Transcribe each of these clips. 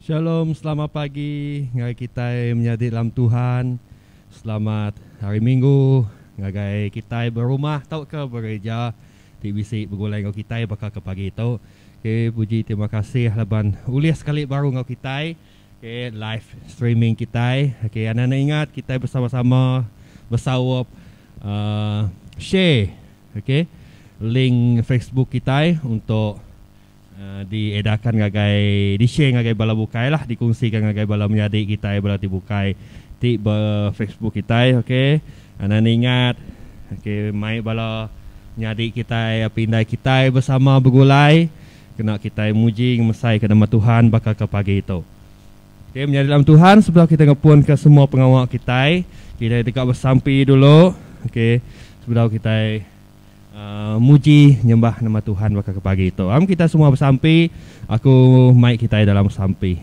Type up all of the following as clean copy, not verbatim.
Shalom, selamat pagi. Ngagai kita menjadi dalam Tuhan. Selamat hari Minggu. Ngagai kita berumah tau ke bereja. Di bisi bergulai ngau kita bakal ke pagi itu. Okay, puji terima kasih laban uliah sekali baru ngau kita. Okay, live streaming kita. Okay, anak-anak ingat kita bersama-sama bersawap share. Okay, link Facebook kita untuk diedarkan ngagai di-share ngagai bala bukai lah, dikongsikan ngagai bala menjadi kita bala dibukai di Facebook kita. Okey, anak ingat okey mai bala menjadi kita pindai kita bersama bergulai kena kita muji mesai ke nama Tuhan bakal ke pagi itu. Okey, menjadi dalam Tuhan sebelum kita ngepun ke semua pengawal kita dekat bersampi dulu. Okey, sebelum kita muji nyembah nama Tuhan bakal ke pagi itu. Kita semua bersampi. Aku mic kita dalam sampi.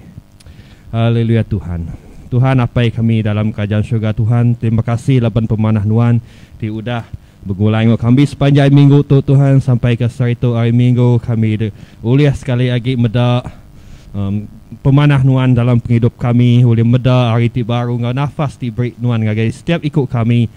Haleluya Tuhan. Tuhan apa kami dalam kerajaan syurga Tuhan. Terima kasih laban pemanah Nuan di udah bergulai kami sepanjang minggu tu Tuhan sampai ke seritu hari minggu kami uliah sekali lagi meda pemanah Nuan dalam penghidup kami oleh meda hari ti baru ngau nafas ti beri Nuan ngagai setiap ikut kami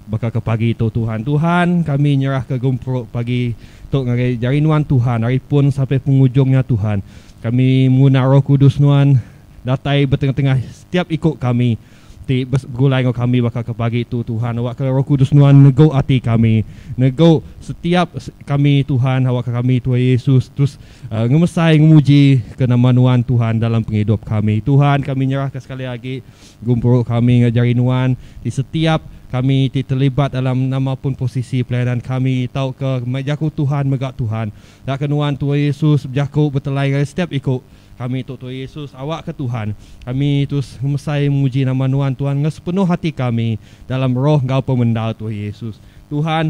bakal ke pagi itu Tuhan. Tuhan kami nyerah ke gumpuruk pagi tu ngagai jari Nuan Tuhan hari pun sampai penghujungnya Tuhan. Kami menggunakan Roh Kudus Nuan datai bertengah-tengah setiap ikut kami ti bergulai ngau kami bakal ke pagi itu Tuhan. Awak ke Roh Kudus Nuan nego hati kami, nego setiap kami Tuhan. Awak ke kami Tuhan Yesus terus ngemesai memuji ke nama Nuan Tuhan dalam penghidup kami. Tuhan kami nyerah ke sekali lagi gumpuruk kami ngajari Nuan di setiap kami terlibat dalam nama pun posisi pelayanan kami tahu ke mejaku Tuhan megak Tuhan dak kenuan Tuhan Yesus berjaku bertelai setiap ikut kami Tuhan Yesus awak ke Tuhan kami terus mesai memuji nama Nuan Tuhan sepenuh hati kami dalam roh Engkau pemendal Tuhan Yesus. Tuhan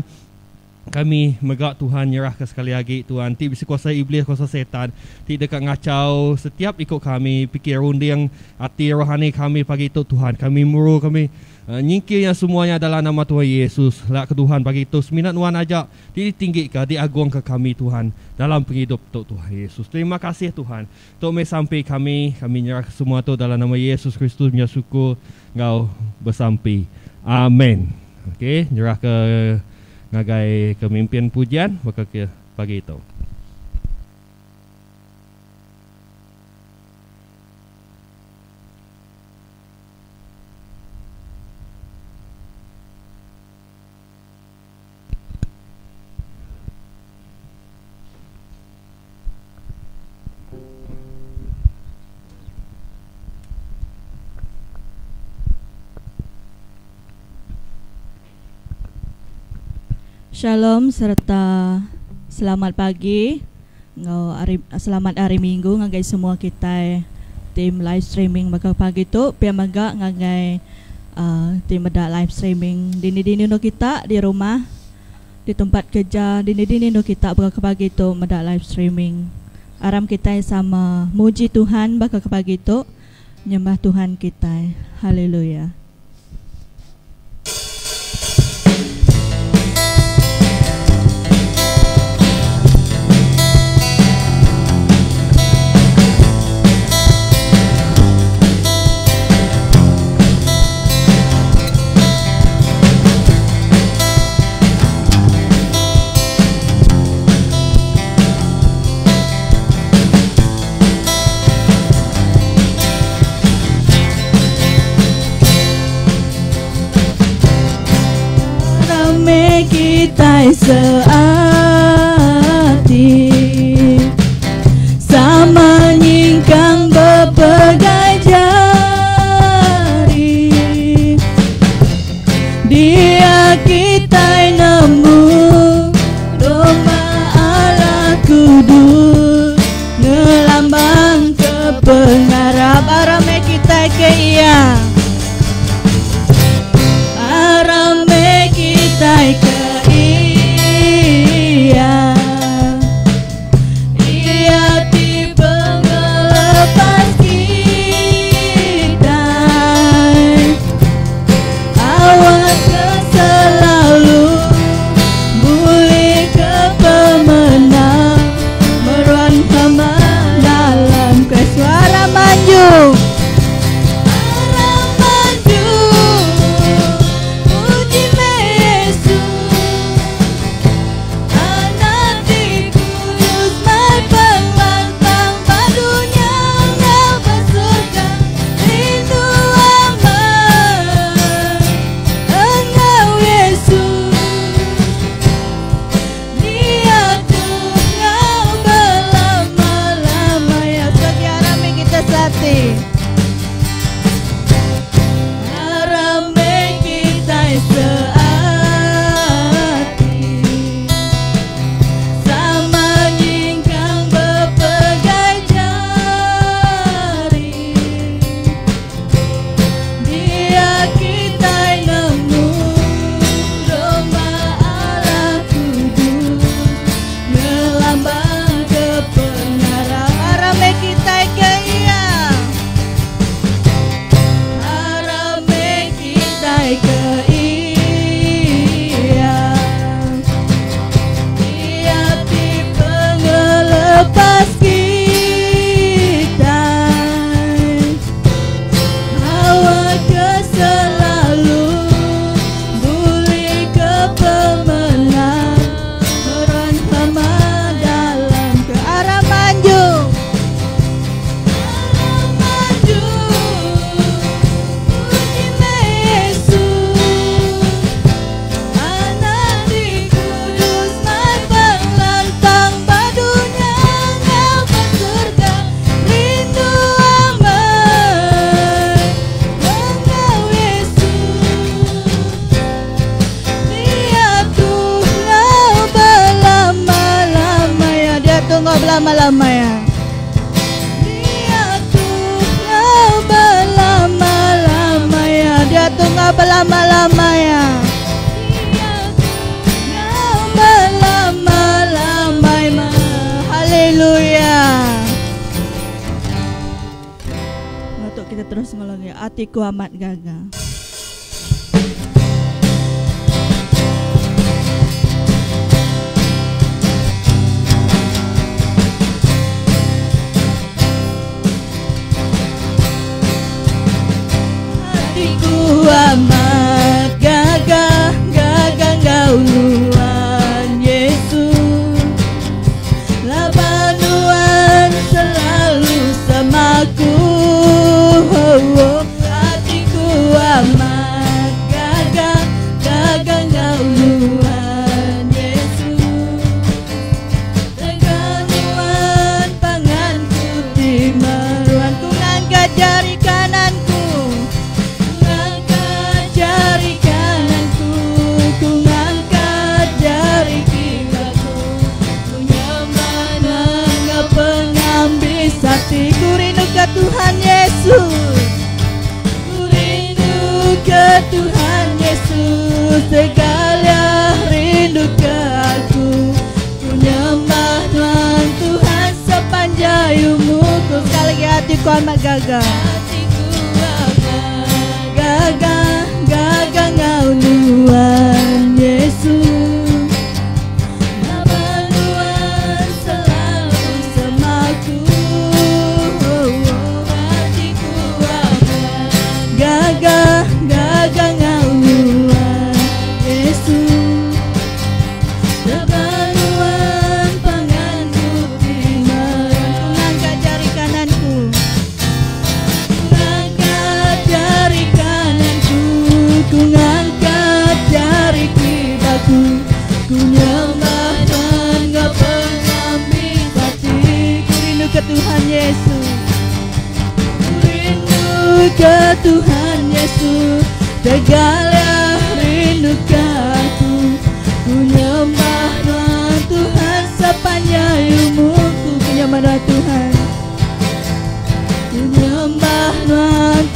kami megak Tuhan nyerah ke sekali lagi Tuhan ti bisi kuasa iblis kuasa setan ti dekat ngacau setiap ikut kami fikir runding hati rohani kami pagi itu Tuhan kami muru kami nyingkirnya semuanya adalah nama Tuhan Yesus. Lah ke Tuhan bagi itu seminat Tuhan ajak ditinggi ke diagung ke kami Tuhan dalam penghidup Tuhan Yesus. Terima kasih Tuhan. Tok me sampai kami nyerah semua tu dalam nama Yesus Kristus punya syukur Engkau bersampai. Amin. Okey, nyerah ke ngagai kemimpin pujian bakal ke pagi itu. Shalom serta selamat pagi. Selamat hari Minggu ngagai semua kita tim live streaming bakal pagi tu pia maga ngagai tim ada live streaming dini-dini no kita di rumah di tempat kerja dini-dini no kita bakal pagi tu ada live streaming. Aram kita sama muji Tuhan bakal pagi tu nyembah Tuhan kita. Haleluya. Kita searti sama nyingkang berpegai jari dia kita nemu domba Allah kudus ngelambang kepengarap arame kita ke iya arame kita ke berlama-lama ya. Dia tuh nggak berlama-lama ya. Dia tuh nggak berlama-lama ya. Berlama-lama ya. Haleluya. Untuk kita terus ngolong ya. Hatiku amat gagah. Amat gagah, gagah engkau Tuhan Yesus. Labanuan selalu samaku. Hatiku amat gagah, gagah engkau Tuhan Yesus. Labanuan panganku di maruanku, ngangkat jari kananku. Jari kananku, ku ngangkat jari kiriku. Ku nyembah Engkau pengambil hati. Ku rindu ke Tuhan Yesus. Ku rindu ke Tuhan Yesus. Segala rindu ke aku. Ku nyembah Tuhan sepanjang umurku. Sekali lagi hatiku amat gagah. Hatiku amat gagah, gagah engkau Tuhan Yesus. Labanuan selalu samaku. Hatiku amat gagah, gagah engkau Tuhan Yesus. Labanuan panganku di maruanku, ngangkat jari kananku. Ngangkat jari kananku, ku ngangkat jari kiriku. Ku nyembah Engkau pengambil hati. Ku rindu ke Tuhan Yesus. Ku rindu ke Tuhan Yesus. Segala rindu ke aku. Ku nyembah Tuhan sepanjang umurku. Ku nyembah Tuhan. Ku nyembah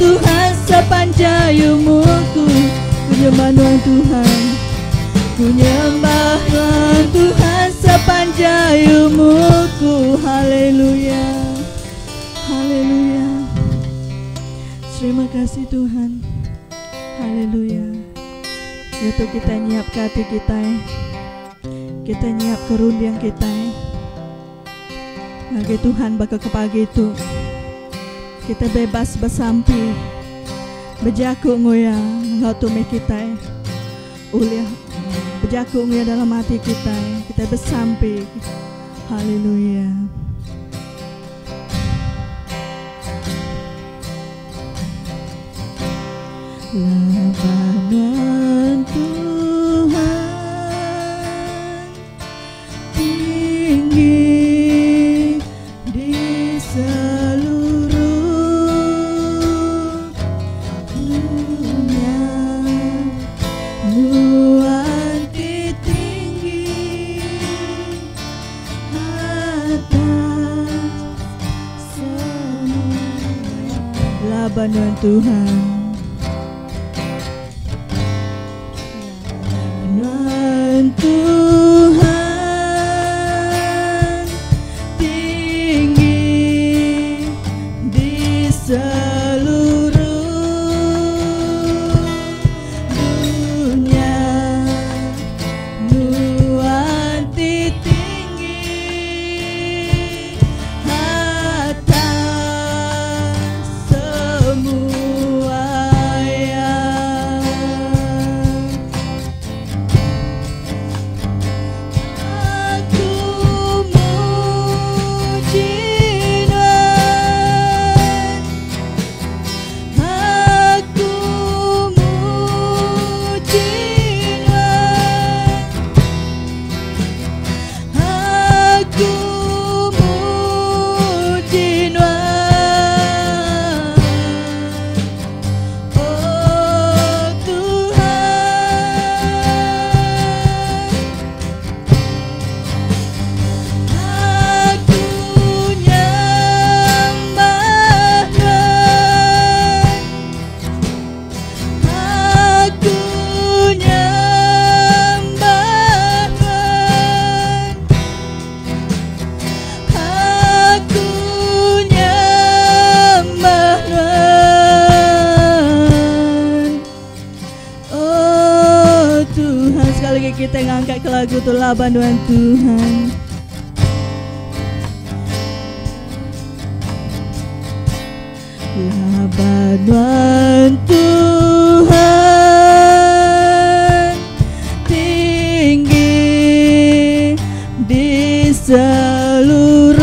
Tuhan sepanjang umurku. Ku nyembah Tuhan. Ku nyembah Tuhan sepanjang umurku. Haleluya. Haleluya. Terima kasih Tuhan. Haleluya. Yaitu kita nyiap ke hati kita. Kita nyiap ke rundiang kita. Bagi Tuhan bakal ke pagi itu. Kita bebas bersampi. Berjaku ngoya engkau tumeh kita. Uliah berjaku ngoya dalam hati kita. Kita bersampi. Haleluya. Labanan Tuhan tinggi di seluruh dunia, nuanti tinggi atas semua. Labanan Tuhan. Tuhan tinggi di seluruh dunia, nuanti tinggi atas semua. minta bantuan Tuhan. Lah bantuan Tuhan tinggi di seluruh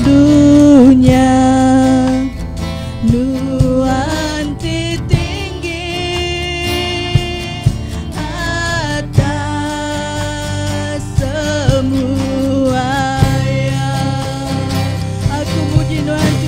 dunia, nuanti tinggi atas semua ya. Aku muji Tuhan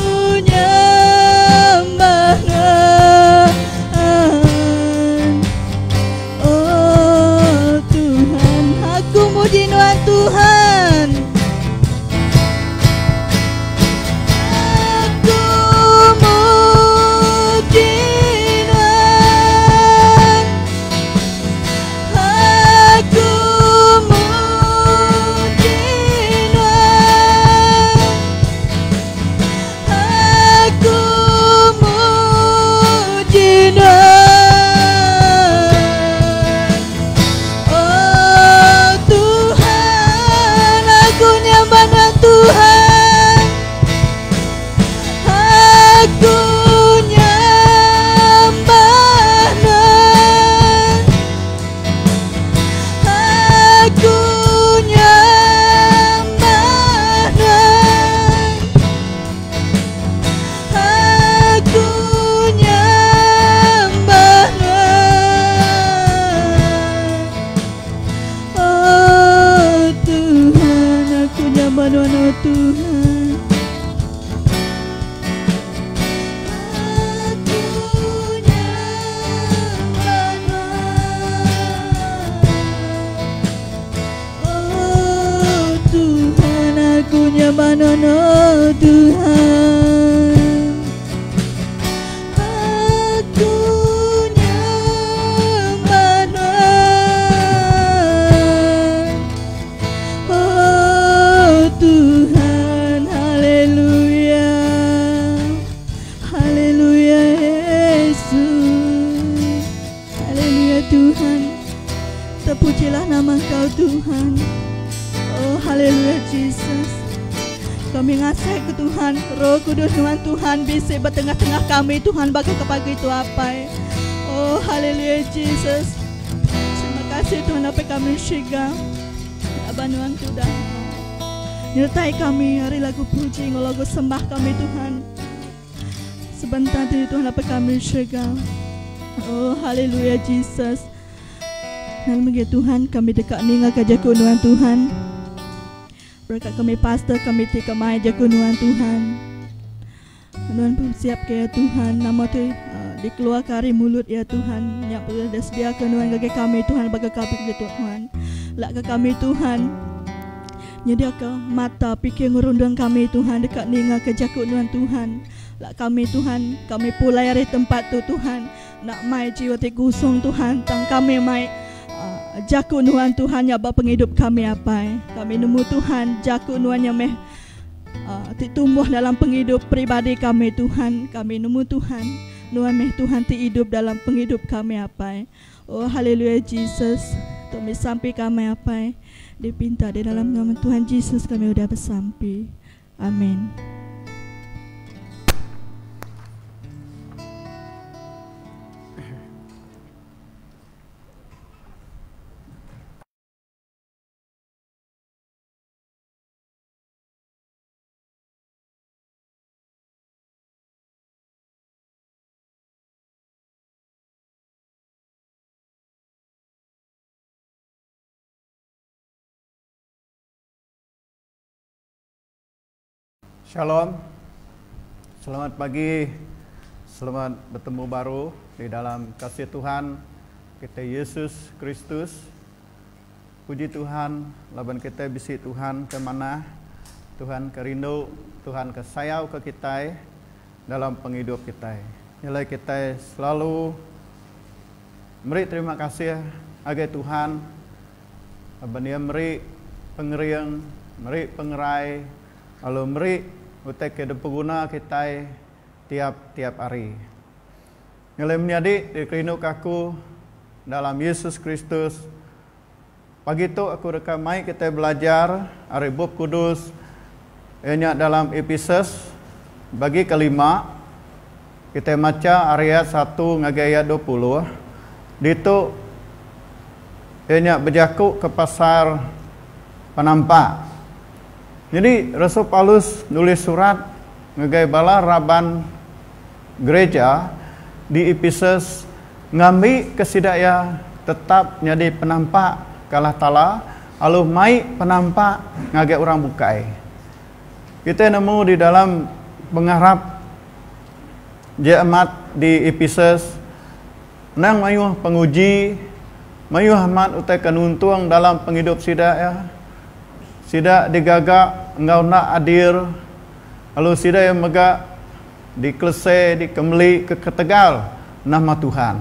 Tuhan, aku muji Terpujilah nama Engkau Tuhan. Oh haleluya Jesus. Kami ngasih ke Tuhan, Roh Kudus Tuhan bisa bertengah-tengah kami Tuhan bagi kepagi itu apa. Oh haleluya Jesus. Terima kasih Tuhan apa kami syega. Abanuan Tuhan. Nyertai kami hari lagu puji ngolagu sembah kami Tuhan. Sebentar diri Tuhan apa kami syega. Oh haleluya Jesus. Haleluya Tuhan, kami dekat ni ngak jakunuan Tuhan. Berkat kami pastor kami tika mai jakunuan Tuhan. Tuhan pun siap ke ya Tuhan, nama tu dikeluar dari mulut ya Tuhan. Yang boleh disediakan Tuhan bagi kami Tuhan bagi kami Tuhan. Lak ke kami Tuhan. Nyediakan mata pikir ngurundang kami Tuhan dekat ni ngak jakunuan Tuhan. Lak kami Tuhan, kami pulai dari tempat tu Tuhan. Nak mai jiwa tegusung Tuhan, tang kami mai jaku nuan Tuhan yang penghidup kami apa. Kami nemu Tuhan jaku nuan yang meh tumbuh dalam penghidup pribadi kami Tuhan. Kami nemu Tuhan nuan meh Tuhan hidup dalam penghidup kami apa. Oh haleluya Jesus. Kami sampai kami apa dipinta di dalam nama Tuhan Yesus kami sudah bersampai. Amin. Shalom, selamat pagi, selamat bertemu baru di dalam kasih Tuhan kita Yesus Kristus. Puji Tuhan, laban kita bisi Tuhan ke mana, Tuhan kerindu, Tuhan kesayau ke kita dalam penghidup kita. Nilai kita selalu beri terima kasih agai Tuhan, laban dia beri pengeriang, beri pengerai, lalu beri utek ke pengguna kita tiap hari. Nilai menjadi dikerindu kaku dalam Yesus Kristus. Pagi itu aku rekamai kita belajar hari bab kudus ianya dalam Efesus bagi kelima. Kita baca ayat 1 ngagai ayat 20. Ditu ianya berjaku ke pasar penampak. Jadi Rasul Paulus nulis surat ngagai bala raban gereja di Efesus ngambi kesidaya tetap jadi penampak kalah tala aluh mai penampak ngagai orang bukai. Kita nemu di dalam pengharap jemaat di Efesus nang mayuh penguji mayuh amat utai kanuntung dalam penghidup sidaya. Sida digagak engkau nak hadir, lalu sida yang megak dikelese, dikembali ke ketegal nama Tuhan.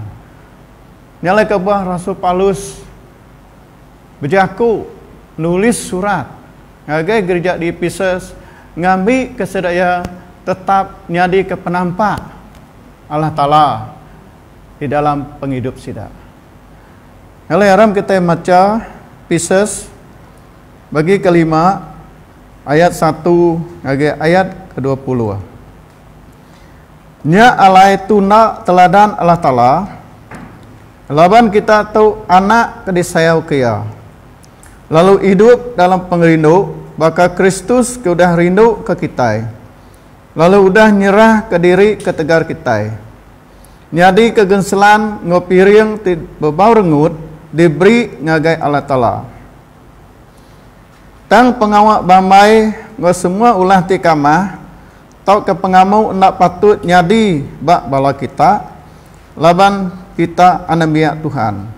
Nyalai kebuah Rasul Paulus berjaku nulis surat ngagai gereja di Efesus ngambi kesedaya tetap nyadi ke penampak Allah Ta'ala di dalam penghidup sida. Nyalai haram kita baca Efesus bagi kelima ayat 1 ngagai ayat ke-20. Nya alai tuna teladan Allah Ta'ala laban kita tahu anak kedisayau kia lalu hidup dalam pengerindu baka Kristus keudah rindu ke kita lalu udah nyerah ke diri ke tegar kita nyadi kegenselan ngopiring bebau rengut diberi ngagai Allah Ta'ala. Tang pengawak bamai ngau semua ulah ti kamah tau ke pengamu nak patut nyadi bak bala kita laban kita anambia Tuhan.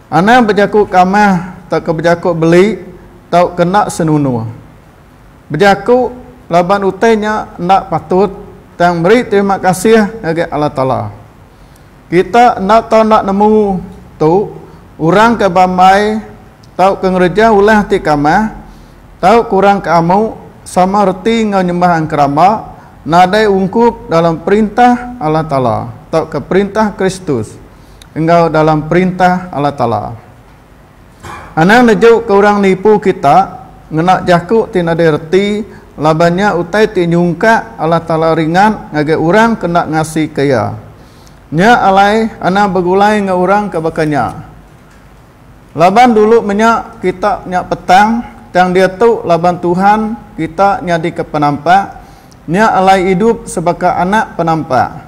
Ana berjaku kamah tak ke berjaku beli tau kena senunu. Berjaku laban utainya nak patut tang beri terima kasih bagi Allah Ta'ala. Kita nak tau nak nemu tu orang ke bamai tau ke gereja ulah ti kamah tahu kurang kamu sama reti ngau nyembah angkrama nadai ungkup dalam perintah Allah Ta'ala tahu ke perintah Kristus engkau dalam perintah Allah Ta'ala. Anang nejuk ke orang nipu kita ngenak jaku tinadai reti labannya utai tinyungka Allah Ta'ala ringan ngagai orang kena ngasih kaya nya alai anang begulai ngau orang kebakanya laban dulu menyak kita nyak petang yang dia tu laban Tuhan kita nyadi ke penampak nya alai hidup sebagai anak penampak.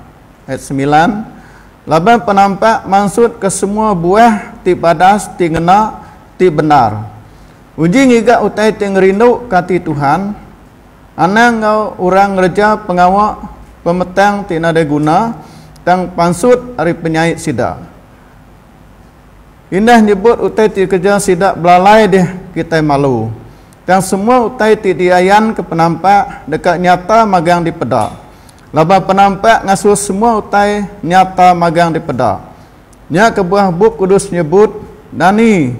Ayat 9 laban penampak maksud ke semua buah ti padas ti ngena ti benar uji ngiga utai ti ngerindu kati Tuhan anang ngau orang reja pengawak pemetang ti nada guna tang pansut hari penyait sida indah nyebut utai ti kerja sidak belalai deh kita malu. Dan semua utai ti diayan ke penampak dekat nyata magang di pedak. Laba penampak ngasuh semua utai nyata magang di pedak. Nya kebuah bub kudus nyebut dani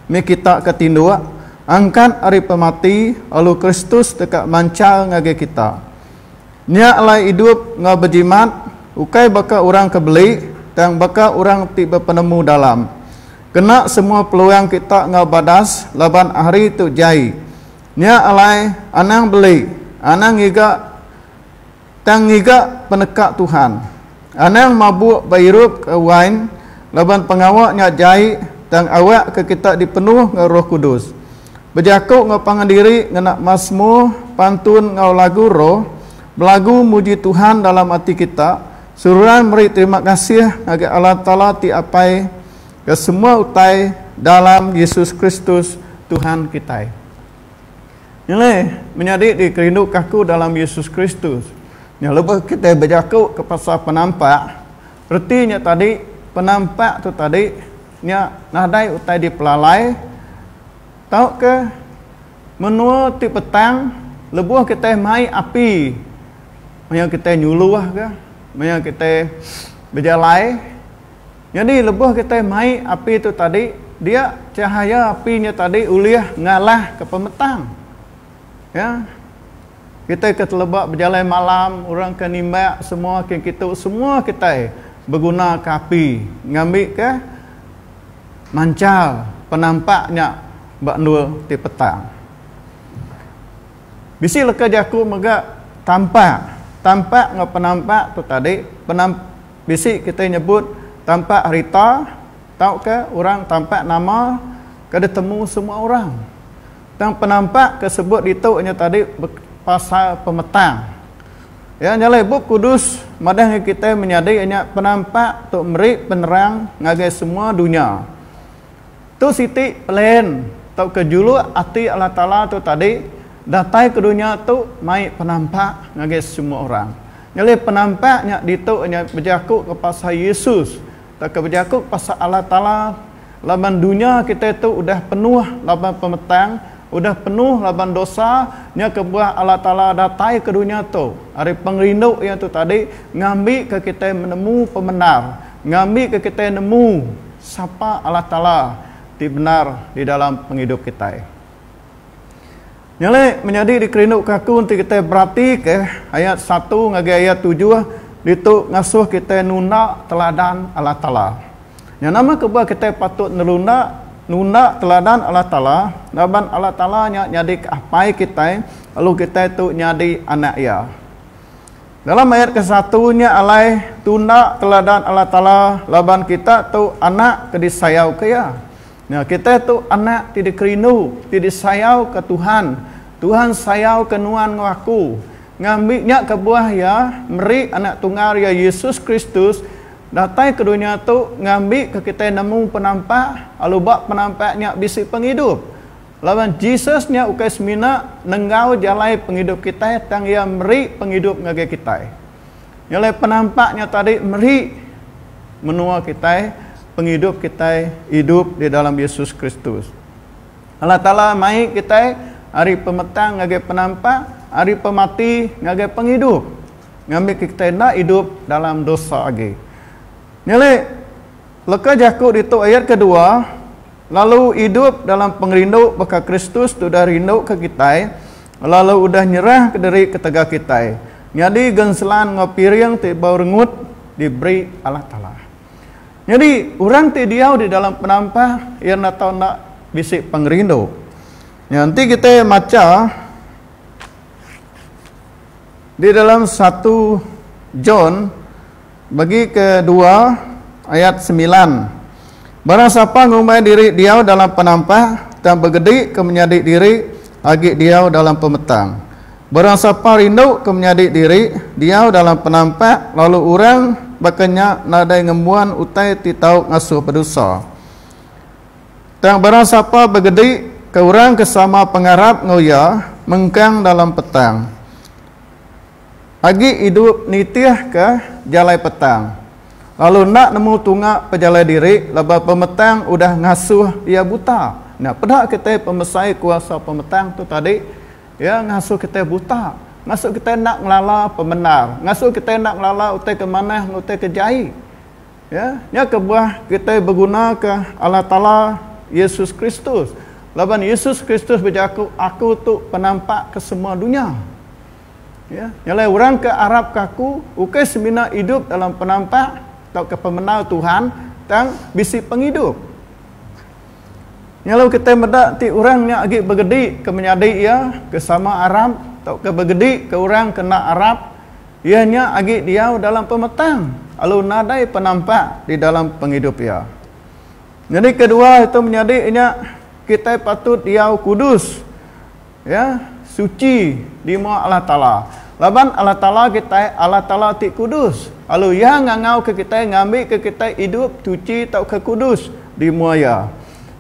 mi kita ketindua angkat hari pemati lalu Kristus dekat mancal ngage kita. Nya alai hidup ngau berjimat ukai baka orang kebeli dan baka orang tiba penemu dalam. Kena semua peluang kita ngau badas laban hari tu jai. Nya alai anang beli, anang ngiga tang ngiga penekak Tuhan. Anang mabuk bairup ke wine laban pengawaknya jai tang awak ke kita dipenuh ngau Roh Kudus. Berjaku ngau pangandiri ngenak masmu pantun ngau lagu roh, belagu muji Tuhan dalam hati kita. Suruhan beri terima kasih bagi Allah Ta'ala ti apai ke semua utai dalam Yesus Kristus Tuhan kita. Nyale menjadi dikerindu kaku dalam Yesus Kristus. Nya lepas kita berjaku ke pasal penampak, artinya tadi penampak tu tadi nya nadai utai di pelalai. Tahu ke menua ti petang lebuh kita mai api. Maya kita nyuluh ke, maya kita berjalai. Jadi lebuh kita mai api tu tadi dia cahaya apinya tadi uliah ngalah ke pemetang. Ya. Kita ketelebak berjalan malam, orang ke nimbak semua semua kita berguna ke api, ngambil ke mancal penampaknya bak nur di petang. Bisi leka jaku mega tampak ngau penampak tu tadi, bisi kita nyebut tampak harita, tahu ke orang tampak nama kada temu semua orang. Dan penampak kesebut itu hanya tadi pasal pemetang. Ya, nyalai buk kudus madah kita menyadari hanya penampak tu meri penerang ngagai semua dunia. Tu siti pelen tau ke julu ati Allah Taala tu tadi datai ke dunia tu mai penampak ngagai semua orang. Nyalai penampaknya ditu hanya berjaku ke pasal Yesus. Tak ke berjaku pasal Allah Taala laban dunia kita tu udah penuh laban pemetang. Udah penuh laban dosa, nya kebuah Allah Taala datai ke dunia tu. Hari pengrindu yang tu tadi ngambil ke kita menemu pembenar, ngambil ke kita nemu siapa Allah Taala di benar di dalam penghidup kita. Nyale menjadi dikerindu kaku untuk kita berarti ke ayat 1 ngage ayat 7 itu ngasuh kita nunda teladan Allah Taala. Yang nama kebuah kita patut nunda teladan Allah Taala, laban Allah Taala nyadi apai kita, lalu kita itu nyadi anak ia. Dalam ayat ke-1-nya alai tunda teladan Allah Taala, laban kita tu anak ke disayau ke ya. Nah, kita tu anak tidak kerindu, tidak sayau ke Tuhan. Tuhan sayau ke nuan ngaku. Ngambilnya ke buah ya, meri anak tunggal ya Yesus Kristus. Datai ke dunia tu ngambil ke kita nemu penampak, lalu bak penampaknya bisi penghidup. Lawan Jesusnya ukai semina nenggau jalai penghidup kita tang ia meri penghidup ngage kita. Jalai penampaknya tadi meri menua kita penghidup kita hidup di dalam Yesus Kristus. Allah Taala mai kita hari pemetang ngage penampak, hari pemati ngage penghidup. Ngambil kita nak hidup dalam dosa lagi. Nilai leka jakut itu ayat kedua, lalu hidup dalam pengrindu baka Kristus sudah rindu ke kita, lalu udah nyerah ke dari ketega kita. Jadi genselan ngopiring ti bau rengut diberi Allah Taala. Jadi orang ti diau di dalam penampak yang atau nak bisik pengrindu. Nanti kita baca di dalam 1 John bagi kedua ayat 9. Barang siapa ngumai diri dia dalam penampak dan bergedi ke menyadik diri lagi dia dalam pemetang. Barang siapa rindu ke menyadik diri dia dalam penampak lalu orang bakanya nadai ngembuan utai titau ngasuh berdosa. Dan barang siapa bergedi ke orang kesama pengarap ngoya mengkang dalam petang. Agi hidup nitiah ke jalai petang. Lalu nak nemu tunggak pejalai diri, laba pemetang udah ngasuh ia buta. Nah, pedak kita pemesai kuasa pemetang tu tadi, ya ngasuh kita buta. Ngasuh kita nak ngelala pembenar. Ngasuh kita nak ngelala utai ke mana, utai ke jai. Ya, nya kebuah kita berguna ke Allah Taala Yesus Kristus. Laban Yesus Kristus berjaku, aku tu penampak ke semua dunia. Ya, nyalai orang ke Arab kaku, ukai semina hidup dalam penampak atau ke pemenal Tuhan dan bisi penghidup. Nyalau kita medak ti orangnya agi bergedi ke menyadi ia ke sama Arab atau ke bergedi ke orang kena Arab, ianya agi dia dalam pemetang, lalu nadai penampak di dalam penghidup ia. Jadi kedua itu menyadi ianya kita patut dia kudus, ya suci di muka Allah Taala. Laban Allah Taala kita Allah Taala ti kudus. Lalu ya ngangau ke kita ngambil ke kita hidup suci tau ke kudus di muaya.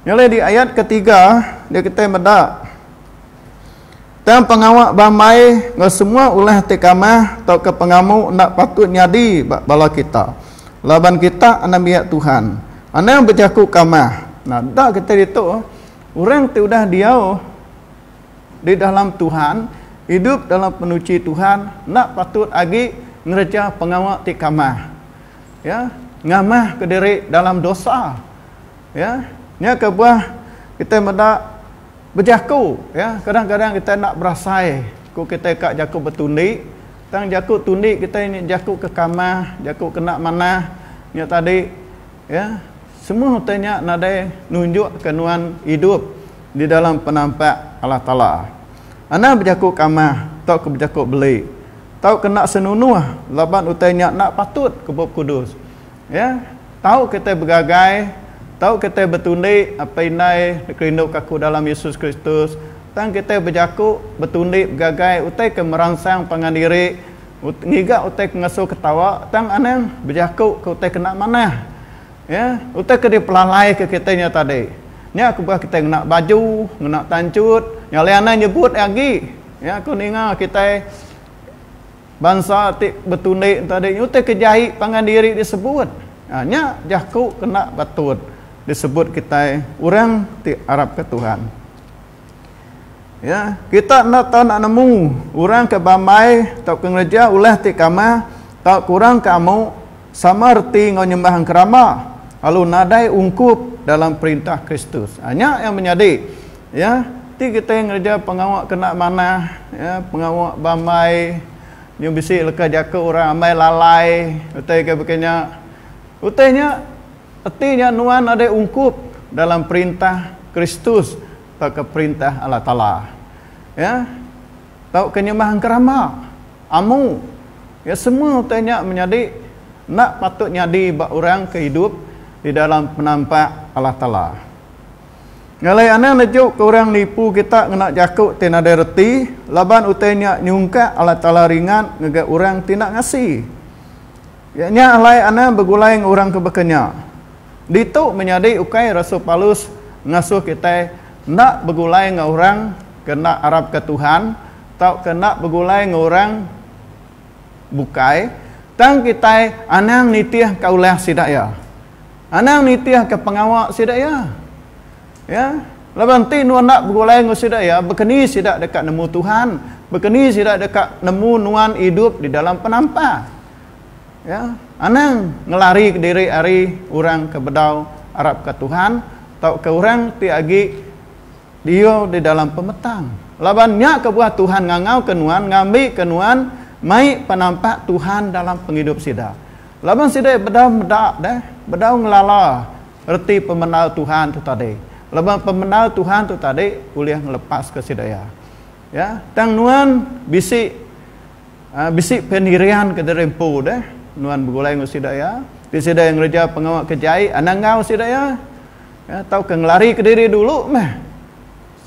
Nyale di ayat ketiga dia kita medak. Tang pengawak bamai ngau semua ulah tikamah tau ke pengamu nak patut nyadi bala kita. Laban kita anak biak Tuhan. Ana berjaku kamah. Nah, dah kita itu orang tu dah dia di dalam Tuhan, hidup dalam penuci Tuhan, nak patut agi ngerja pengawak tikamah. Ya, ngamah ke diri dalam dosa. Ya, nya ke buah kita mendak berjaku, ya, kadang-kadang kita nak berasai, kita kak jaku bertunik, tang jaku tunik kita ini jaku ke kamar, jaku kena mana, nya tadi, ya, semua tanya nadai nunjuk kenuan hidup di dalam penampak Allah Taala. Ana berjaku kamar, tau ke berjaku beli, tau kena senunuh, laban utanya nak patut ke bab kudus, ya, tahu kita bergagai. Tahu kita bertundik apa inai kerinduk aku dalam Yesus Kristus. Tang kita berjaku bertundik bergagai utai ke merangsang pangandiri ngigak utai ke ngasuh ketawa. Tang anang berjaku ke utai kena mana. Ya, utai ke di pelalai ke kitanya tadi. Nya aku buat kita nak baju, nak tancut, yang liana nyebut lagi. Ya, aku ninga kita bangsa tik bertundik tadi utai ke jahit pangandiri disebut. Nya jaku kena batut. Disebut kita orang ti Arab ke Tuhan. Ya, kita nak tahu nak nemu orang ke bamai tau ke ngereja ulah ti kamah tau kurang kamu sama reti ngau nyembah kerama lalu nadai ungkup dalam perintah Kristus. Hanya yang menjadi ya, ti kita yang ngereja pengawak kena mana ya, pengawak bamai yang bisi leka jaka orang amai lalai utai ke bekenya utainya artinya nuan ada ungkup dalam perintah Kristus atau ke perintah Allah Ta'ala. Ya, tahu kenyembahan kerama, amu, ya semua tanya menjadi nak patut nyadi bak orang kehidup di dalam penampak Allah Ta'ala. Ngalai anak nejuk ke orang nipu kita nak jakuk tina ada reti, laban utainya nyungka Allah Ta'ala ringan ngega orang tidak ngasih. Ya nya alai anak bergulai orang kebekenya. Ditu menjadi ukai Rasul Paulus ngasuh kita nak bergulai dengan orang kena Arab ke Tuhan, tau kena bergulai dengan orang bukai, tang kita anang nitiah kaulah sidaya. Anang nitiah ke pengawak sidaya. Ya, laban ti nuan nak bergulai dengan sidaya, berkeni sidak dekat nemu Tuhan, berkeni sidak dekat nemu nuan hidup di dalam penampak. Ya, anang ngelari ke diri ari orang ke bedau Arab ke Tuhan, tau ke orang ti agi dia di dalam pemetang. Labannya ke buah Tuhan ngangau kenuan, ngambil kenuan, mai penampak Tuhan dalam penghidup sida. Laban sida bedau medak dah, bedau ngelala erti pemenal Tuhan tu tadi. Laban pemenal Tuhan tu tadi boleh ngelepas ke sidaya. Ya, tang nuan bisik pendirian ke derempu dah. Nuan bergulai dengan sidaya, di sidaya ngereja pengawak kejai, anang ngau sidaya, ya, tahu ke ngelari ke diri dulu meh.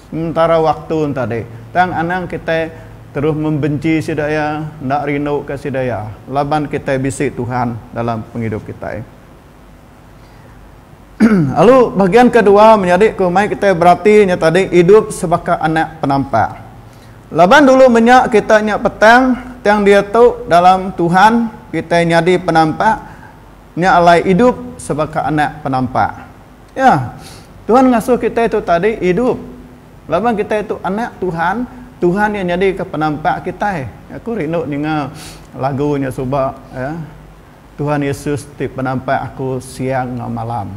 Sementara waktu tadi, tang anang kita terus membenci sidaya, nak rindu ke sidaya, laban kita bisik Tuhan dalam penghidup kita. Lalu bagian kedua menjadi kumai kita berarti nya tadi hidup sebagai anak penampak. Laban dulu menyak kita nyak petang, yang dia tu dalam Tuhan kita nyadi penampak nya alai hidup sebagai anak penampak. Ya, Tuhan ngasuh kita itu tadi hidup. Laban kita itu anak Tuhan, Tuhan yang nyadi ke penampak kita. Aku rindu dengar lagunya subak ya. Tuhan Yesus ti penampak aku siang dan malam.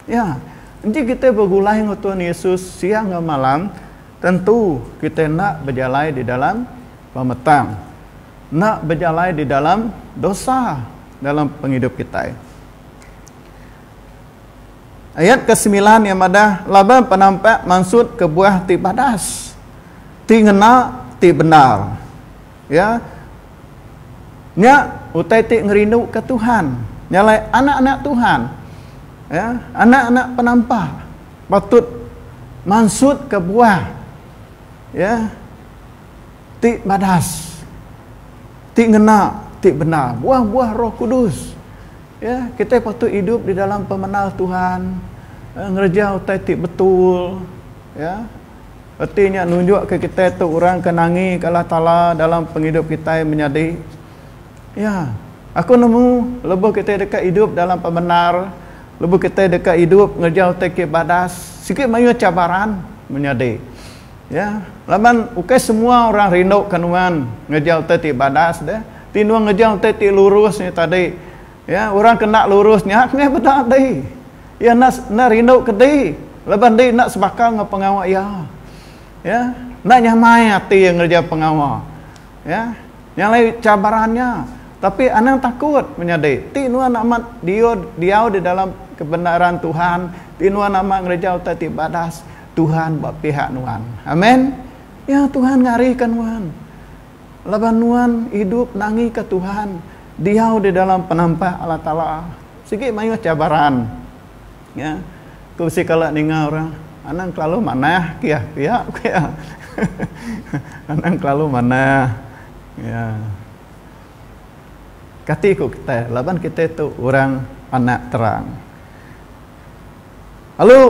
Ya, nanti kita bergulai dengan Tuhan Yesus siang dan malam, tentu kita nak berjalan di dalam pemetang. Nak berjalan di dalam dosa dalam penghidup kita. Ayat ke-9 yang ada laban penampak maksud ke buah ti badas. Ti ngena ti benar. Ya. Nya utai ti ngerindu ke Tuhan. Nyalai anak-anak Tuhan. Ya, anak-anak penampak patut maksud ke buah. Ya. Ti badas. Ti ngena, ti benar, buah-buah Roh Kudus. Ya, kita patut hidup di dalam pemenal Tuhan, ngerja utai ti betul, ya. Artinya nunjuk ke kita tu orang kenangi ke Allah Ta'ala dalam penghidup kita menjadi. Ya, aku nemu lebih kita dekat hidup dalam pembenar, lebih kita dekat hidup ngejauh teki badas, sikit mayu cabaran menjadi. Ya, laban ukai semua orang rindu kanuan ngejauh teki badas deh. Tinuang ngejauh teki lurus ni tadi. Ya, orang kena lurusnya haknya betul tadi. Ya nak rindu ke di. Laban di nak sebakal ngau pengawal ya. Ya, nak nyamai hati yang kerja pengawal. Ya, yang lain cabarannya. Tapi anak takut menjadi. Tinuan amat dia di dalam kebenaran Tuhan. Tinuan amat kerja tadi badas Tuhan buat pihak nuan. Amin. Ya Tuhan ngarikan nuan. Laban nuan hidup nangi ke Tuhan. Dia di dalam penampak Allah Ta'ala. Sikit mayu cabaran. Ya, aku mesti kalau dengar orang, anang kelalu mana kia. Anang kelalu mana. Ya. Katiku kita, laban kita itu orang anak terang. Lalu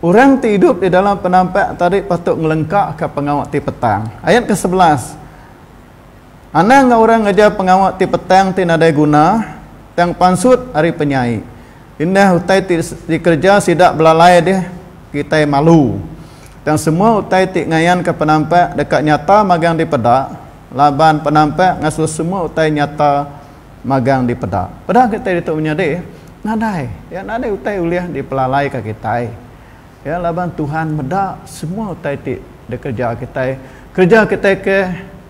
orang hidup di dalam penampak tadi patut ngelengkak ke pengawak ti petang. Ayat ke-11. Anang orang ngajar pengawak ti petang ti nadai guna, tang pansut hari penyai. Indah utai dikerja sidak belalai dia, kita malu. Dan semua utai ti ngayan ke penampak dekat nyata magang di pedak. Laban penampak ngasuh semua utai nyata magang di pedak. Pedak kita itu menyadai, nadai. Ya nadai utai uliah di pelalai ke kita. Ya laban Tuhan medak semua utai ti dikerja kita. Kerja kita ke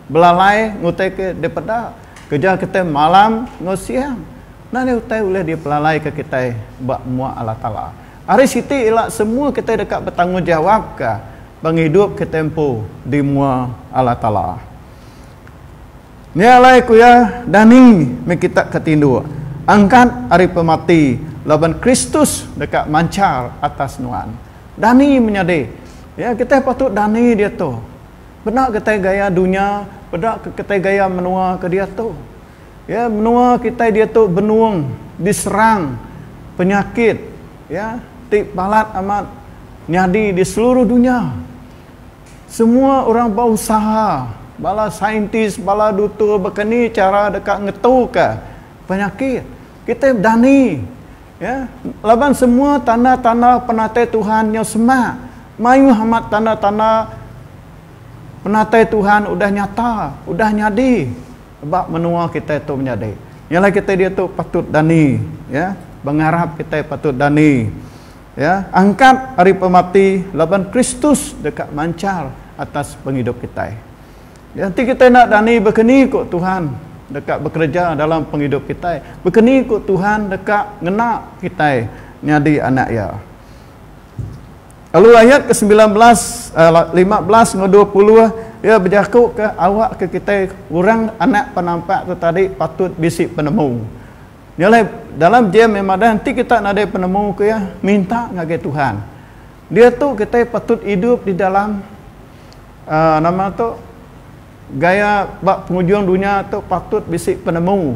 belalai ngutai ke di pedak. Kerja kita malam ngosiang. Nani utai boleh dia pelalai ke kita buat muak Allah Ta'ala. Hari siti elak semua kita dekat bertanggungjawab ke penghidup ke tempo di muak Allah Ta'ala. Ni alai kuya dani me kita ketindu. Angkat hari pemati laban Kristus dekat mancar atas nuan. Dani menyade. Ya kita patut dani dia tu. Benak kita gaya dunia, benak kita gaya menua ke dia tu. Ya, menua kita dia tu benuang, diserang penyakit, ya, tik balat amat nyadi di seluruh dunia. Semua orang berusaha, bala saintis, bala dutur berkeni cara dekat ngetu ke penyakit. Kita dani, ya, laban semua tanda-tanda penatai Tuhan yang semak, mayu amat tanda-tanda penatai Tuhan udah nyata, udah nyadi. Sebab menua kita itu menjadi. Yalah kita dia tu patut dani, ya. Mengharap kita patut dani. Ya, angkat hari pemati laban Kristus dekat mancar atas penghidup kita. Ya, nanti kita nak dani berkeni kok Tuhan dekat bekerja dalam penghidup kita. Berkeni kok Tuhan dekat ngenak kita nyadi anak ya. Lalu ayat ke-19, 15 ke 20 ya berjakuk ke awak ke kita orang anak penampak tu tadi patut bisik penemu. Yalah dalam jam memang nanti kita nak ada penemu ke ya minta ngagai Tuhan. Dia tu kita patut hidup di dalam nama tu gaya bak penghujung dunia tu patut bisik penemu.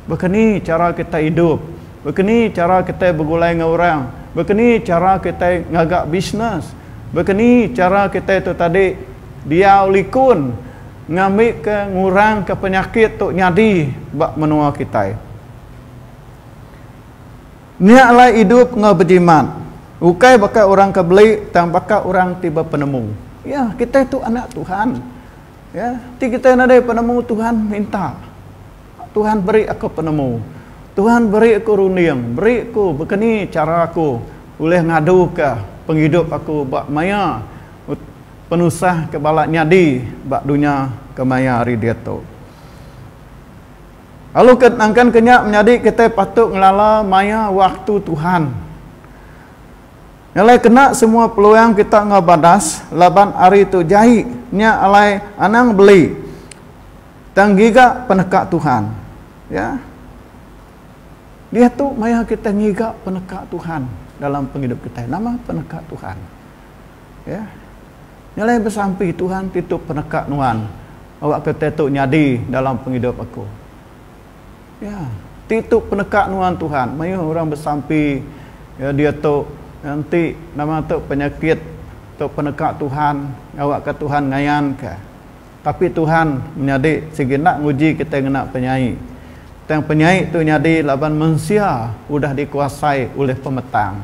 Begini cara kita hidup. Begini cara kita bergulai dengan orang. Begini cara kita ngagak bisnes. Begini cara kita tu tadi dia ulikun ngambil ke ngurang ke penyakit tu nyadi bak menua kita. Niatlah hidup ngau berjimat. Ukai bakal orang kebeli tang bakal orang tiba penemu. Ya, kita itu anak Tuhan. Ya, ti kita nak ada penemu Tuhan minta. Tuhan beri aku penemu. Tuhan beri aku runiang, beri aku begini cara aku boleh ngadu ke penghidup aku bak maya. Penusah ke balak nyadi bak dunia ke maya hari dia tu. Lalu kenangkan kenyak menjadi kita patut ngelala maya waktu Tuhan. Nyalai kena semua peluang kita ngabadas laban hari tu jahit nya alai anang beli. Tanggiga penekak Tuhan. Ya. Dia tu maya kita ngiga penekak Tuhan dalam penghidup kita. Nama penekak Tuhan. Ya. Nyalai bersampi Tuhan tituk penekak nuan. Awak kata tu nyadi dalam penghidup aku. Ya, tituk penekak nuan Tuhan. Mayu orang bersampi ya dia tu nanti nama tu penyakit tok penekak Tuhan, awak ke Tuhan ngayan ke. Tapi Tuhan menyadik segi nak nguji kita kena penyai. Tang penyai tu nyadi laban manusia udah dikuasai oleh pemetang.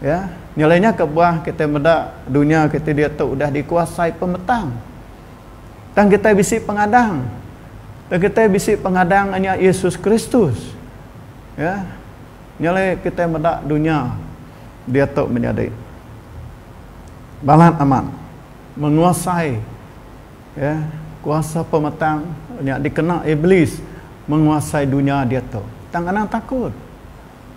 Ya, nyalainya ke buah kita medak dunia kita dia tu udah dikuasai pemetang. Dan kita bisi pengadang. Dan kita bisi pengadang hanya Yesus Kristus. Ya. Nyalai kita medak dunia dia tu menjadi balat aman, menguasai, ya, kuasa pemetang yang dikena iblis menguasai dunia dia tu. Tangan takut.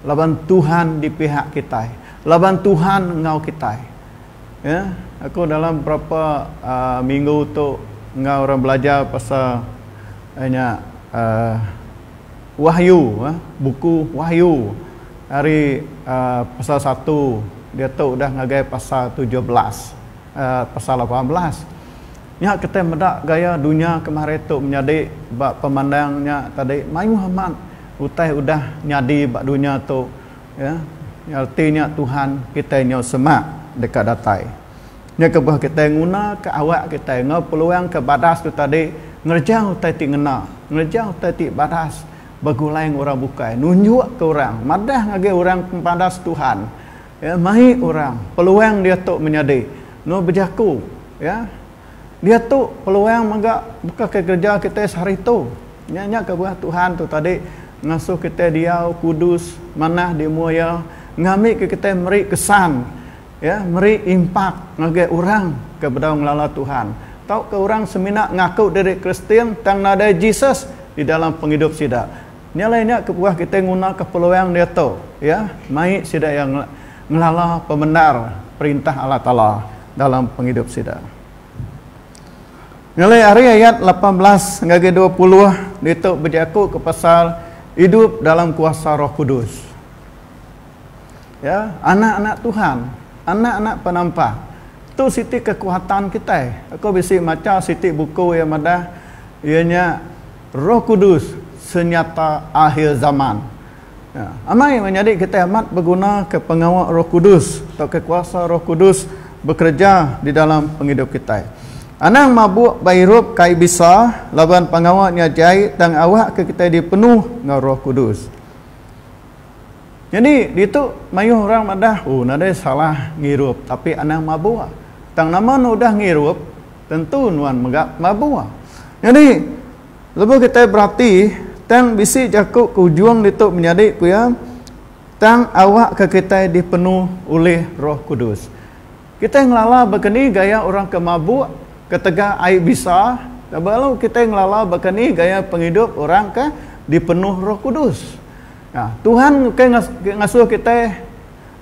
Laban Tuhan di pihak kita. Laban Tuhan ngau kita. Ya, aku dalam beberapa minggu tu ngau orang belajar pasal hanya Wahyu, buku Wahyu. Hari pasal 1 dia tu udah ngagai pasal 17, pasal 18. Nya kita medak gaya dunia kemarin tu menjadi bab pemandangnya tadi mayu amat utai udah nyadi bab dunia tu, ya. Artinya Tuhan kita nyo semak dekat datai. Nya ke bah kita guna ke awak kita ngau peluang ke badas tu tadi ngerjau utai ti ngena, ngerjau utai ti badas bagulai orang bukai nunjuk ke orang madah ngage orang pembadas Tuhan. Ya, mai orang peluang dia tu menyadi no berjaku, ya. Dia tu peluang mangga buka ke kerja kita sehari tu. Nyanyi ke buah Tuhan tu tadi ngasuh kita dia kudus manah di muaya ngambil ke kita meri kesan, ya, meri impak ngage orang ke bedau ngelala Tuhan. Tahu ke orang semina ngaku dari Kristen tang nada Jesus di dalam penghidup sida. Nyalainya ke buah kita guna ke peluang dia tu, ya. Mai sida yang ngelala pembenar perintah Allah Ta'ala dalam penghidup sida. Nilai hari ayat 18 hingga 20 itu berjaku ke pasal hidup dalam kuasa Roh Kudus. Ya, anak-anak Tuhan, anak-anak penampak. Tu siti kekuatan kita. Aku bisa baca siti buku yang ada ianya Roh Kudus senyata akhir zaman. Ya, amai menjadi kita amat berguna ke pengawal Roh Kudus atau kekuasa Roh Kudus bekerja di dalam penghidup kita. Anang mabuk bairup kai bisa laban pengawalnya jai dan awak ke kita dipenuh dengan Roh Kudus. Jadi itu mayu orang madah nada salah ngirup tapi anang mabuk. Tang nama udah ngirup tentu nuan megap mabuk. Jadi lepas kita berarti tang bisi jakuk ke ujung itu menjadi kuya tang awak ke kita dipenuh oleh Roh Kudus. Kita ngelala begini gaya orang kemabuk ketegak air bisa, kalau kita ngelala begini gaya penghidup orang ke dipenuh Roh Kudus. Nah, Tuhan ke ngasuh kita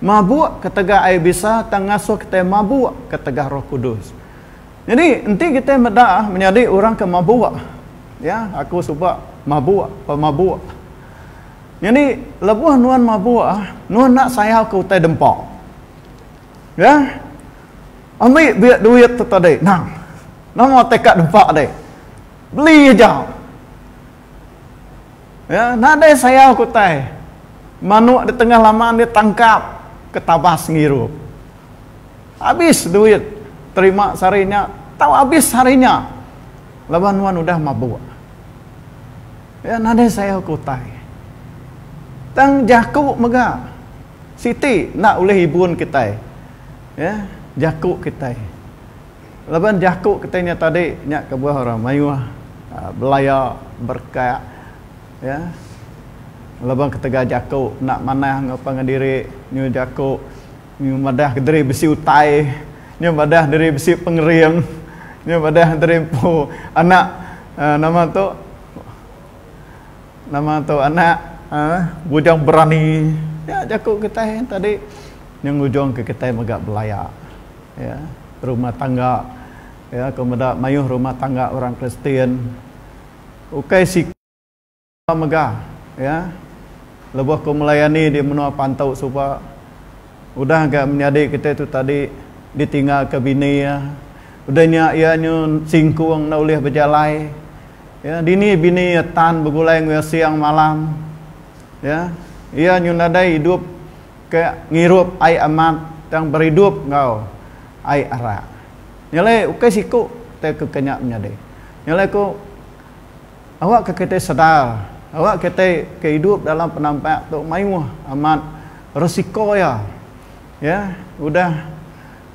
mabuk ketegak air bisa, tang ngasuh kita mabuk ketegak Roh Kudus. Jadi nanti kita medah menjadi orang kemabuk. Ya, aku suka mabuk, pemabuk. Jadi lebuh nuan mabuk, nuan nak sayau ke utai dempok. Ya, ambil biar duit tu tadi, nang mau tekak dempok deh, beli aja. Ya, nak deh sayau ke utai, manuk di tengah lamaan dia tangkap, ketabas ngirup. Habis duit, terima sarinya, tahu habis harinya. Laban nuan udah mabuk. Ya, nade saya kutai. Tang jakuk mega. Siti nak oleh hibun kita. Ya, jakuk kita. Laban jakuk kita nya tadi nyak ke buah orang mayu belaya berkat. Ya. Laban ketega jakuk nak manah ngapa ngadiri nyu jakuk nyu madah kediri besi utai, nyu madah dari besi pengering, nyu madah dari po anak nama tu anak bujang berani. Ya, jakuk kita tadi yang ujung ke kita megak belaya. Ya, rumah tangga. Ya, kemudian mayuh rumah tangga orang Kristen. Ukai si megah, ya. Lebuh ko melayani di menua pantau supaya udah agak menjadi kita itu tadi ditinggal ke bini ya. Udahnya ia nyu singkung na ulih berjalai. Ya, dini bini tan begulai ngwe siang malam. Ya, ia nyu nadai hidup ke ngirup ai amat yang berhidup ngau. air arak. Nyale ukai siku te ke kenyak menyade. Nyale ko awak ke kita sedar, awak kita kehidup dalam penampak tu mayuh amat resiko ya. Ya, udah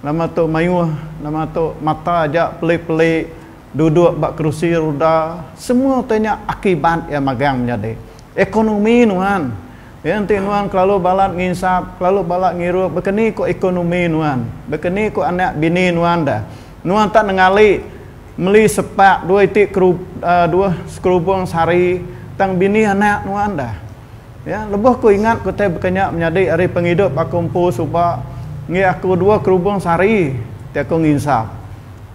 lama tu mayuh, lama tu mata aja pelik-pelik, duduk bak kerusi roda, semua tanya akibat yang magang menyade. Ekonomi nuan. Ya, nanti nuan kalau balat nginsap, kalau balat ngirup, bekeni ko ekonomi nuan, bekeni ko anak bini nuan dah. Nuan tak nengali meli sepak dua itik dua sekerubung sehari tang bini anak nuan dah. Ya, lebih ko ingat ko teh bekenyak menjadi hari penghidup aku empu suba ngi aku dua kerubung sehari, ti aku nginsap.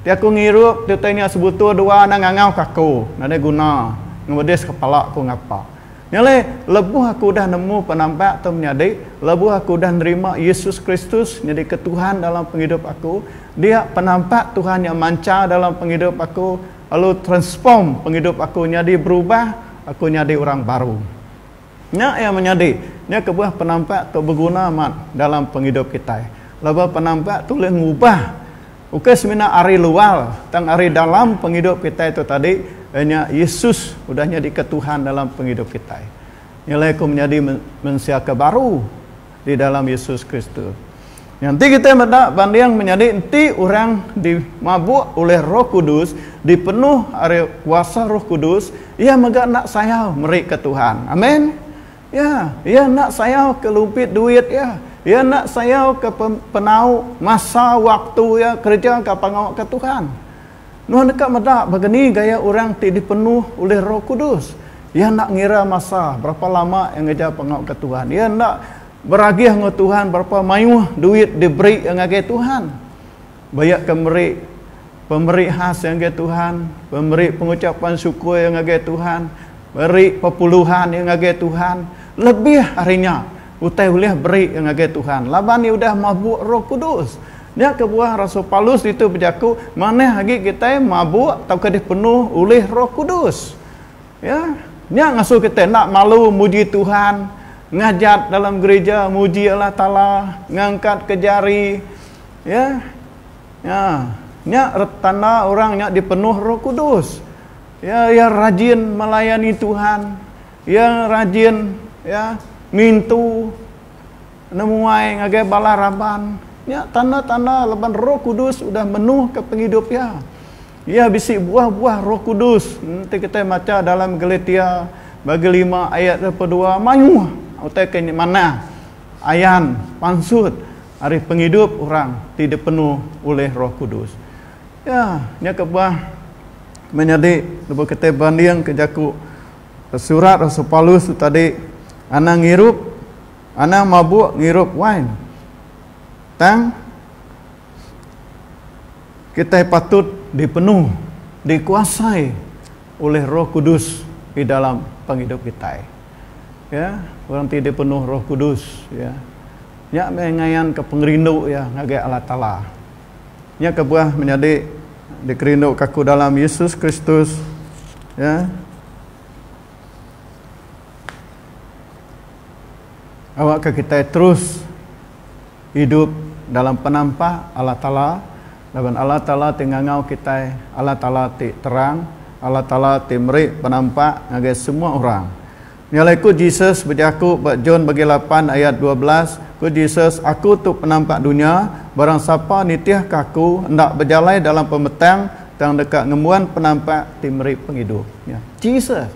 Ti aku ngirup, ti tanya sebutu dua nang ngangau kaku, nade guna ngebedes kepala aku ngapa. Nyale lebuh aku dah nemu penampak tu menyadi, lebuh aku dah nerima Yesus Kristus jadi ketuhan dalam penghidup aku. Dia penampak Tuhan yang mancar dalam penghidup aku, lalu transform penghidup aku jadi berubah, aku jadi orang baru. Nya yang menyadi, nya kebuah penampak tu berguna amat dalam penghidup kita. Lebuh penampak tu boleh ngubah. Bukan semina ari luar, tang ari dalam penghidup kita itu tadi. Hanya Yesus sudah jadi ketuhan dalam penghidup kita. Nilai aku menjadi manusia baru di dalam Yesus Kristus. Nanti kita banding menjadi nanti orang dimabuk oleh Roh Kudus, dipenuh oleh kuasa Roh Kudus, ia megak nak sayau merik ke Tuhan. Amin. Ya, ia nak sayau ke lumpit duit ya. Ia nak sayau ke penau masa waktu ya kerja ke pengawak ke Tuhan. Nuan dekat medak begini gaya orang ti dipenuh oleh Roh Kudus. Dia nak ngira masa berapa lama yang ngejar pengawak ke Tuhan. Dia nak beragih dengan Tuhan berapa mayuh duit diberi yang ngage Tuhan. Banyak kemeri pemberi khas yang ngage Tuhan, pemberi pengucapan syukur yang ngage Tuhan, beri perpuluhan yang ngage Tuhan. Lebih harinya utai boleh beri yang ngage Tuhan. Laban ni udah mabuk Roh Kudus. Dia kebuah Rasul Paulus itu berjaku, mana lagi kita mabuk atau ke dipenuh oleh Roh Kudus. Ya, dia ngasuh kita nak malu muji Tuhan, ngajat dalam gereja muji Allah Taala, ngangkat ke jari. Ya. Ya, nya tanda orang nya dipenuh Roh Kudus. Ya, yang rajin melayani Tuhan, yang rajin ya mintu nemuai ngage balaraban. Ya, tanda-tanda leban Roh Kudus sudah menuh ke penghidup ya. Ya, bisi buah-buah Roh Kudus. Nanti kita baca dalam Galatia bagi 5 ayat 2 mayuh. Utai ke mana? Ayan, pansut. Hari penghidup orang tidak penuh oleh Roh Kudus. Ya, nya kebuah menjadi lepas kita banding ke jaku surat Rasul Paulus tadi ana ngirup, ana mabuk ngirup wine. Tang kita patut dipenuh, dikuasai oleh Roh Kudus di dalam penghidup kita. Ya, orang tidak penuh Roh Kudus ya. Nya mengayan ke pengrindu ya ngage Allah Taala. Nya kebuah menjadi dikerindu kaku dalam Yesus Kristus ya. Awak ke kita terus hidup dalam penampak Allah Ta'ala. Dan Allah Ta'ala tingangau kita, Allah Ta'ala ti terang, Allah Ta'ala ti merik penampak ngage semua orang. Nyalaiku Jesus berjaku buat John bagi 8 ayat 12. Ku Jesus, aku tu penampak dunia, barang siapa nitiah kaku hendak berjalan dalam pemetang tang dekat ngemuan penampak ti merik penghidup. Ya. Jesus.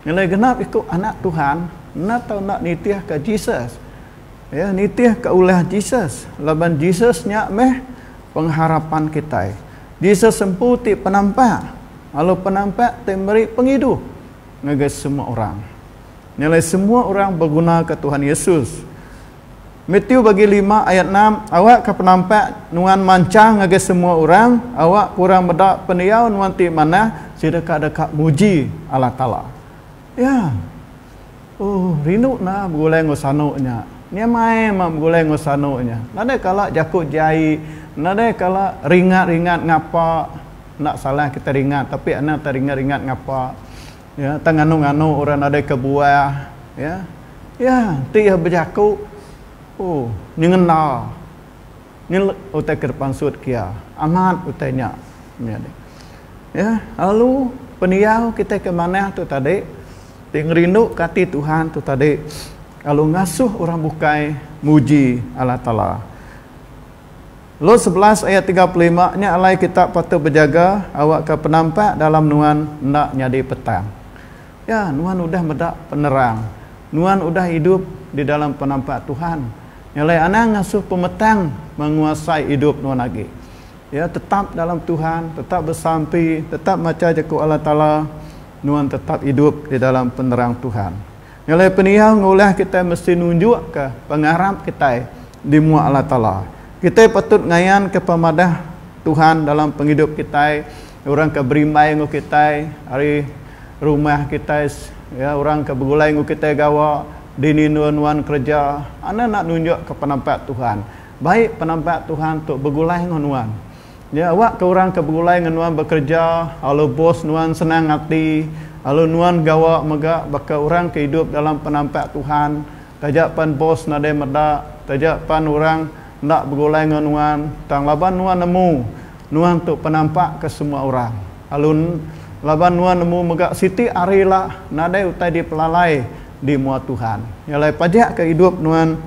Nyalai genap ikut anak Tuhan, nak tahu nak nitiah ke Jesus. Ya, nitiah ke ulah Jesus. Laban Jesus nyak meh pengharapan kita. Jesus semputi penampak. Kalau penampak memberi penghidup ngage semua orang. Nilai semua orang berguna ke Tuhan Yesus. Matius bagi 5 ayat 6, awak ke penampak nuan mancang ngage semua orang, awak kurang bedak peniau nuan ti mana sedekat-dekat muji Allah Taala. Ya. Oh, rindu na bergulai ngosanuknya. Nya mai mak bergulai ngosanuknya. Nade kala jakut jai, nade kala ringat-ringat ngapa. Nak salah kita ringat, tapi anak tak ringat-ringat ngapa. Ya, tanganu-nganu orang ada kebuah, ya. Ya, dia berjaku. Oh, nyengenal. ni utai ke depan sud kia amat utainya ya. Lalu peniau kita ke mana tu tadi rindu kati Tuhan tu tadi kalau ngasuh orang bukai muji Allah Ta'ala. Lot 11 ayat 35 nya alai kita patut berjaga awak ke penampak dalam nuan nak nyadi petang. Ya, nuan udah medak penerang. Nuan udah hidup di dalam penampak Tuhan. Nyalai anak ngasuh pemetang menguasai hidup nuan lagi. Ya, tetap dalam Tuhan, tetap bersampi, tetap maca jaku Allah Ta'ala, nuan tetap hidup di dalam penerang Tuhan. Nyalai penihau ngulah kita mesti nunjuk ke pengarap kita di muak Allah Ta'ala. Kita patut ngayan ke pemadah Tuhan dalam penghidup kita, orang ke berimai ngu kita, hari rumah kita, ya, orang ke begulai ngu kita gawa, dini nuan kerja, ana nak nunjuk ke penampak Tuhan. Baik penampak Tuhan untuk begulai ngu nuan. Ya, awak ke orang ke begulai ngu nuan bekerja, kalau bos nuan senang hati, kalau nuan gawa megak baka orang ke hidup dalam penampak Tuhan, tajapan bos nade medak, tajapan orang nak bergulai dengan nuan, tang laban nuan nemu, nuan untuk penampak ke semua orang. Alun laban nuan nemu megak siti arilah, nadai utai di pelalai di mua Tuhan. Yalai pajak ke hidup nuan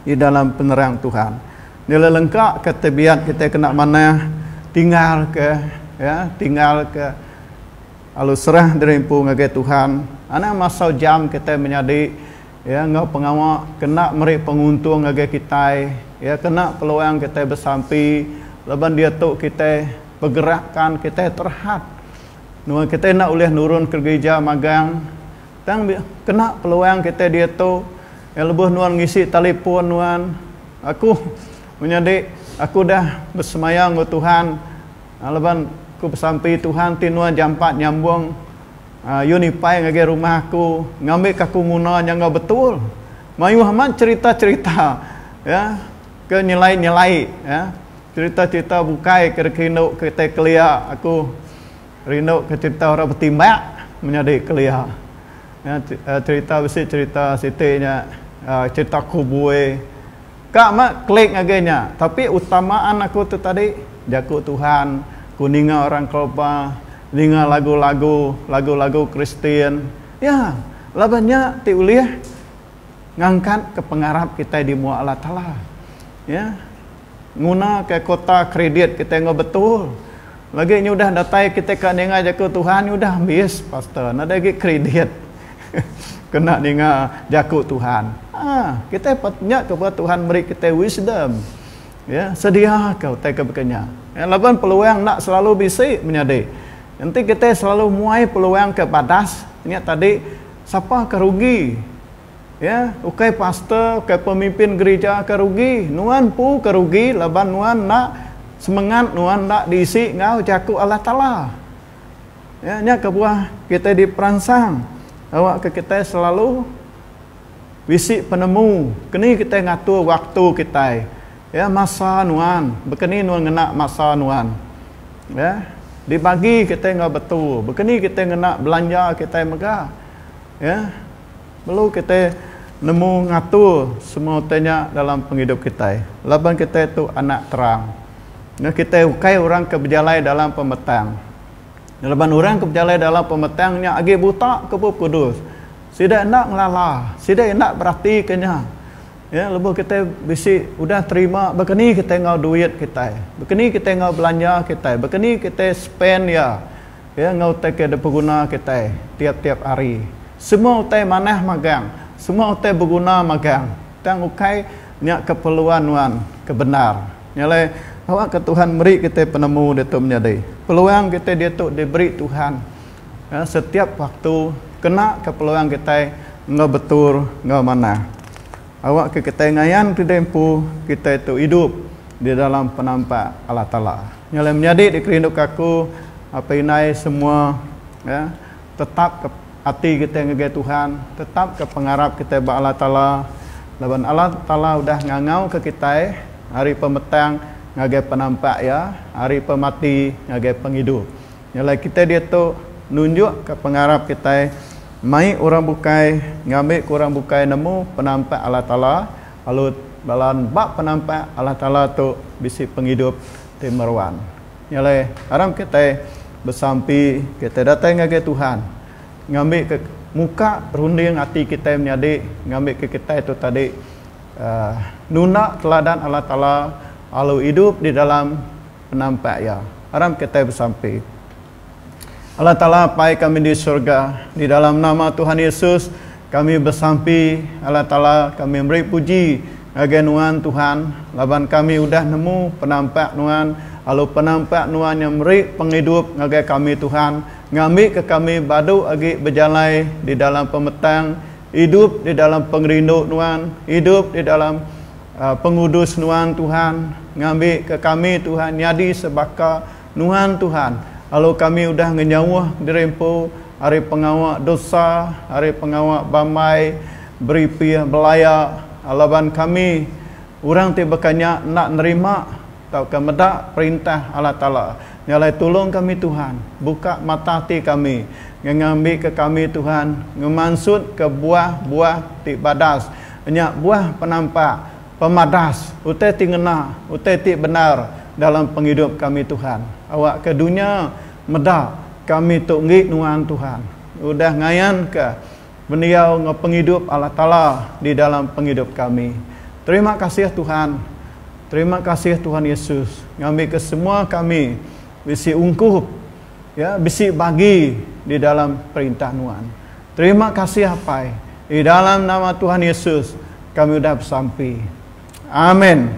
di dalam penerang Tuhan. Nilai lengkap ke tebiat kita kena mana tinggal ke, ya, tinggal ke alu serah derimpu ngagai Tuhan. Ana masau jam kita menyadi, ya, ngau pengawak kena meri penguntung ngagai kita, ya, kena peluang kita bersampi, leban dia tu kita bergerakkan kita terhad. Nuan kita nak ulih nurun ke gereja magang, tang kena peluang kita dia tu, ya, lebih nuan ngisi telefon nuan, aku menyadi, aku dah bersemayang ke Tuhan, leban aku bersampi Tuhan ti nuan jam 4 nyambung Unipai ngage rumah aku, ngambil kaku muna yang betul. Mayu amat cerita-cerita, ya, ke nilai-nilai, ya. Cerita-cerita bukai ke rindu kita kelia, aku rindu ke cerita orang bertimbak menjadi kelia. Ya, cerita besi cerita sitinya, cerita kubue. Kak mak klik ngagenya, tapi utamaan aku tu tadi jaku Tuhan, kuninga orang kelpa, dengar lagu-lagu Kristen. Ya, labannya ti ulih ngangkat ke pengarap kita di muak Allah Ta'ala. Ya, nguna ke kota kredit kita nggak betul. Lagi ini udah datai kita ke dengar jaku Tuhan, udah habis pastor. Nada lagi kredit. Kena dengar jaku Tuhan. Kita patutnya kepada Tuhan beri kita wisdom. Ya, sedia kau tak kebekanya. Ya, laban peluang nak selalu bisik menyadari. Nanti kita selalu muai peluang ke badas. Ini tadi siapa kerugi? Ya, ukai pastor, ukai pemimpin gereja kerugi, nuan pu kerugi, laban nuan nak semangat, nuan nak diisi ngau jaku Allah Ta'ala. Ya, nya kebuah kita diperansang. Awak ke kita selalu bisik penemu. Kini kita ngatur waktu kita. Ya, masa nuan, bekeni nuan ngena masa nuan. Ya. Dibagi kita enggak betul. Begini kita nak belanja kita megah. Ya. Belum kita nemu ngatur semua tanya dalam penghidup kita. Laban kita itu anak terang. Nah, kita ukai orang ke berjalai dalam pemetang. Laban orang ke berjalai dalam pemetangnya agi buta ke kudus. Tidak nak ngelalah, tidak nak berarti kenya. Ya, lepas kita bisi udah terima, begini kita ngau duit kita, begini kita ngau belanja kita, begini kita spend ya ngau take ada pengguna kita tiap-tiap hari. Semua utai manah magang, semua utai berguna magang. Tang ukai nyak keperluan nuan kebenar. Nyalai awak ke Tuhan beri kita penemu dia tu menjadi. Peluang kita dia tu diberi Tuhan. Ya, setiap waktu kena keperluan kita ngau betul ngau mana. Awak ke kita ngayan di tempu kita itu hidup di dalam penampak Allah Ta'ala. Nyala menjadi di kehidup aku apa inai semua, ya, tetap ke hati kita ngagai Tuhan, tetap ke pengarap kita ba Allah Ta'ala. Laban Allah Ta'ala udah ngangau ke kita hari pemetang ngagai penampak, ya, hari pemati ngagai penghidup. Nyala kita dia tu nunjuk ke pengarap kita. Mai orang bukai, ngambil kurang bukai nemu penampak Allah Ta'ala, alut balan bak penampak Allah Ta'ala tu bisi penghidup di meruan. Nyalai haram kita bersampi kita datang ke Tuhan, ngambil ke muka runding hati kita menjadi, ngambil ke kita itu tadi nuna teladan Allah Ta'ala lalu hidup di dalam penampak ya. Haram kita bersampi. Allah Ta'ala pai kami di surga, di dalam nama Tuhan Yesus kami bersampi. Allah Ta'ala kami beri puji agar nuan Tuhan, laban kami udah nemu penampak nuan, lalu penampak nuan yang beri penghidup agar kami Tuhan, ngambil ke kami badu agi berjalan di dalam pemetang, hidup di dalam pengerinduk nuan, hidup di dalam pengudus nuan Tuhan, ngambil ke kami Tuhan, nyadi sebaka nuan Tuhan. Lalu kami udah ngenyawah dirempu hari pengawak dosa, hari pengawak bamai, beri pia belaya, alaban kami orang tibakanya nak nerima tau ke medak perintah Allah Ta'ala. Nyalai tolong kami Tuhan, buka mata hati kami, ngambil ke kami Tuhan, ngemansut ke buah-buah ti badas, banyak buah penampak, pemadas, utai ti ngena, utai ti benar dalam penghidup kami Tuhan. Awak ke dunia medak kami tok ngik nuan Tuhan. Udah ngayan ke beliau ngepenghidup Allah Ta'ala di dalam penghidup kami. Terima kasih Tuhan. Terima kasih Tuhan Yesus. Ngambil ke semua kami bisi ungkup, ya, bisi bagi di dalam perintah nuan. Terima kasih apa? Di dalam nama Tuhan Yesus kami udah bersampi. Amin.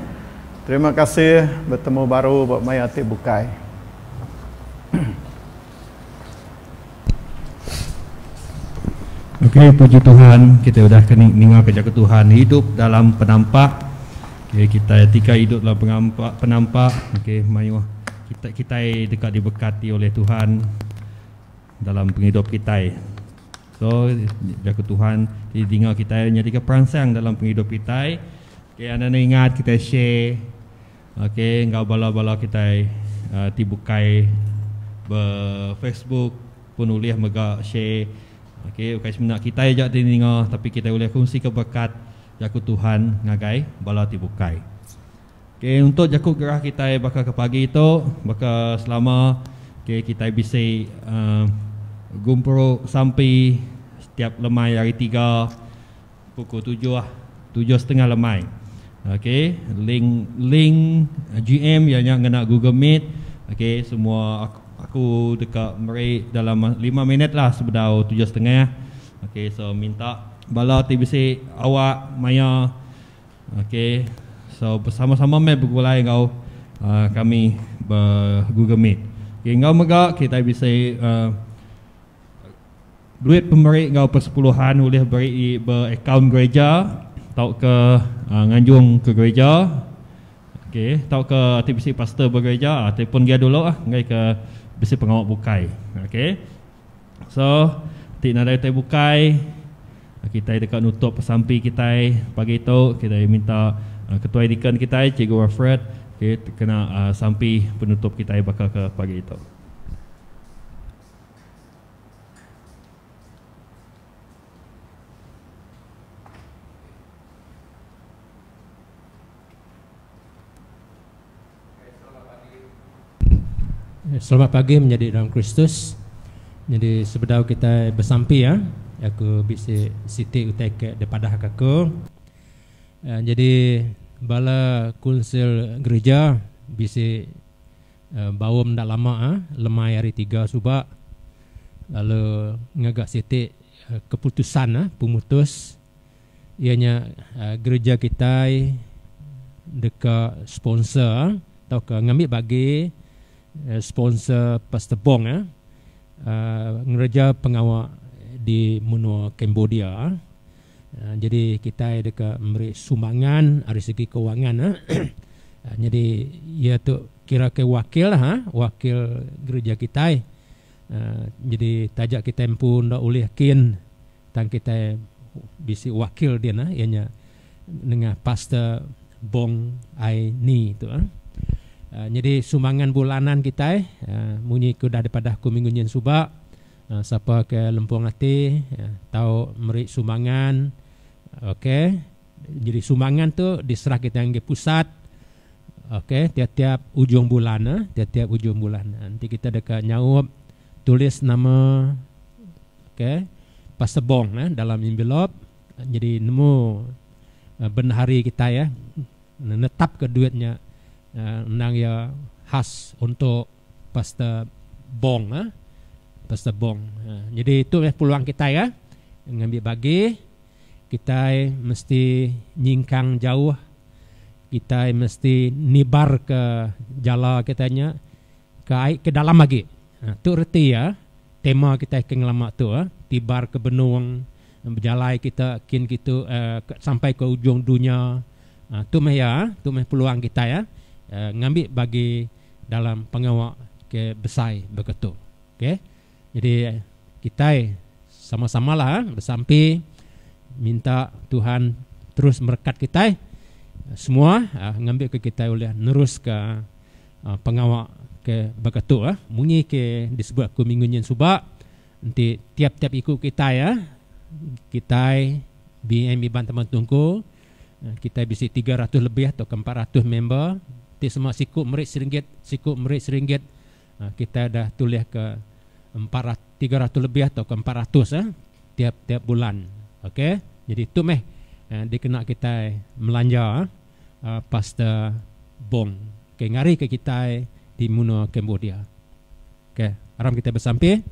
Terima kasih, bertemu baru buat mayati bukai. Okey, puji Tuhan, kita sudah dengar kerja Tuhan, hidup dalam penampak. Okey, kita ketika hidup dalam penampak, okey, mari kita dekat diberkati oleh Tuhan dalam penghidup kita. So, jaga Tuhan dengar kita jadi perangsang dalam penghidup kita. Okey, anda ingat kita share. Okey, engkau bala-bala kita tibukai Facebook pun boleh mega share. Okey, bukan sebenarnya kita ajak dengar, tapi kita boleh kongsi keberkat jaku Tuhan ngagai bala tibukai. Okey, untuk jaku gerah kita bakal ke pagi itu, bakal selama kita bisa gumpro sampai setiap lemai hari 3 pukul 7:30 lemai. Okey, link GM yang kena Google Meet. Okey, semua aku dekat mereka dalam 5 minit lah sebelum 7:30. Okey, so minta bala TBC awak maya. Okey, so bersama-sama mai bergulai kau kami Google Meet. Okey, kau megak kita bisa duit pemberi kau persepuluhan boleh beri akaun gereja tau ke nganjung ke gereja. Okey, tau ke TBC pastor bergereja, telefon dia dulu ngai ke bisi pengawak bukai. Okey. So, tik nak ada bukai, kita dekat nutup pesampi kita pagi itu, kita minta ketua dekan kita Cikgu Alfred, okey, kena sampi penutup kita bakal ke pagi itu. Selamat pagi menjadi dalam Kristus. Jadi sebelum kita bersampi ya, aku bisa siti utek daripada hak aku. Jadi bala kunsel gereja bisa bawa mendak lama lemai hari 3 subak. Lalu ngagak siti keputusan pemutus ianya gereja kita dekat sponsor atau ke ngambil bagi sponsor Pastor Bong ngereja pengawal di Menua Cambodia. Jadi kita dekat memberi sumbangan dari segi kewangan. Jadi ia tu kira ke wakil wakil gereja kita. Jadi tajak kita pun dah boleh yakin tang kita bisi wakil dia ianya dengan Pastor Bong Ai Ni tu. Jadi sumbangan bulanan kita munyi ku dah daripada aku minggu nyen subak siapa ke Lempung Hati tahu meri sumbangan okey Jadi sumbangan tu diserah kita yang ke pusat. Okey, tiap-tiap ujung bulan, tiap-tiap ujung bulan. Nanti kita dekat nyawab tulis nama, okey, Pastor Bong dalam envelope. Jadi nemu benar hari kita ya, netap ke duitnya nang ya khas untuk Pastor Bong, Pastor Bong. Jadi itu peluang kita ya, ngambil bagi. Kita mesti nyingkang jauh, kita mesti nibar ke jala kitanya ke dalam lagi. Tu reti ya, tema kita kengelamak tu tibar ke benung, berjalai kita kin gitu sampai ke ujung dunia. Tu meh ya, tu meh peluang kita ya, ngambil bagi dalam pengawak ke besai begitu. Okey. Jadi kita sama-sama lah bersampi minta Tuhan terus berkat kita semua, ngambil ke kita oleh nerus ke pengawak ke begitu munyi ke disebut aku minggunya subak nanti tiap-tiap ikut kita ya, kita BM Iban Teman Tungku kita bisa 300 lebih atau ke 400 member, nanti semua sikut merit RM1, kita dah tulis ke 300 lebih atau ke 400 tiap-tiap bulan. Okey, jadi itu meh dikena kita melanja Pastor Bong ke ngari ke kita di Muno Cambodia. Okey, aram kita bersampai.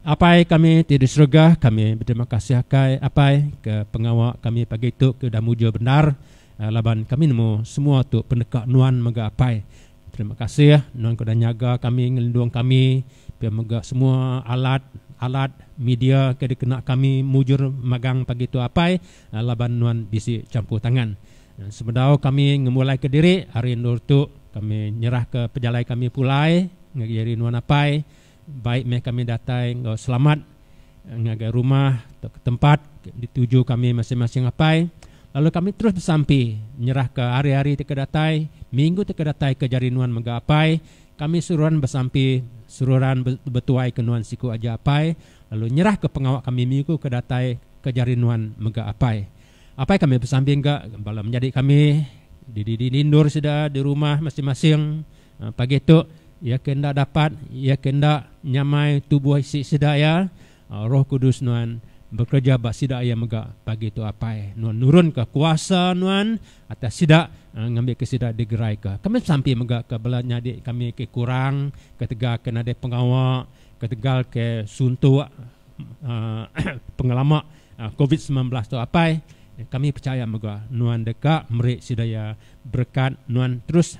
Apa kami di surga, kami berterima kasih ke pengawak kami pagi itu ke dah muja benar laban kami nemu semua tu pendekak nuan mega apai. Terima kasih nuan kau dah nyaga kami, ngelindung kami, biar mega semua alat media ke dikena kami mujur magang pagi tu apai laban nuan bisi campur tangan. Sebedau kami ngemulai ke diri hari nur tu kami nyerah ke pejalai kami pulai ngajari nuan apai baik meh kami datai ngau selamat ngagai rumah atau ke tempat dituju kami masing-masing apai. Lalu kami terus bersampi nyerah ke hari-hari te kedatai, minggu te kedatai ke jari nuan mega apai. Kami suruhan bersampi, suruhan bertuai ke nuan siku aja apai. Lalu nyerah ke pengawak kami minggu ke datai ke jari nuan mega apai. Apai kami bersampi enggak bala menjadi kami di nindur sudah di rumah masing-masing. Pagi itu ia kenda dapat, ia kenda nyamai tubuh isi sedaya. Roh Kudus nuan bekerja bak sidak ia mega pagi itu apai. Nuan nurun ke kuasa nuan atas sidak ngambil ke sidak digerai ke. Kami sampai mega ke belanya di kami ke kurang, ketegal ke nade pengawak, ketegal ke suntuk pengalaman COVID-19 tu apai. Kami percaya mega nuan dekat merik sidaya berkat nuan terus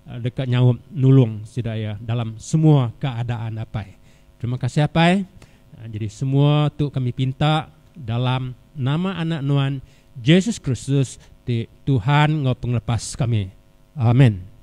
dekat nyawab nulung sidaya dalam semua keadaan apai. Terima kasih apai. Jadi semua tu kami pinta dalam nama anak nuan Yesus Kristus di Tuhan ngau penglepas kami. Amin.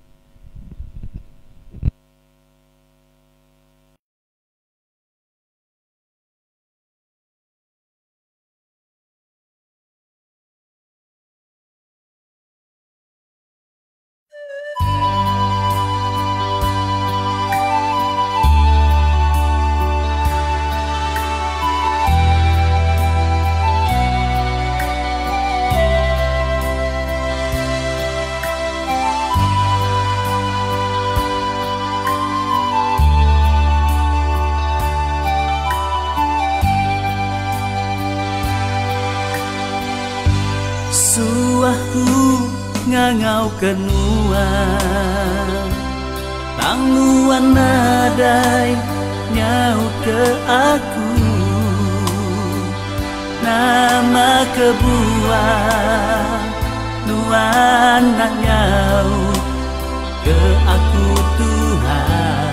ngau kenua tangguan nadai nyau ke aku nama kebuah nuan nak nyau ke aku Tuhan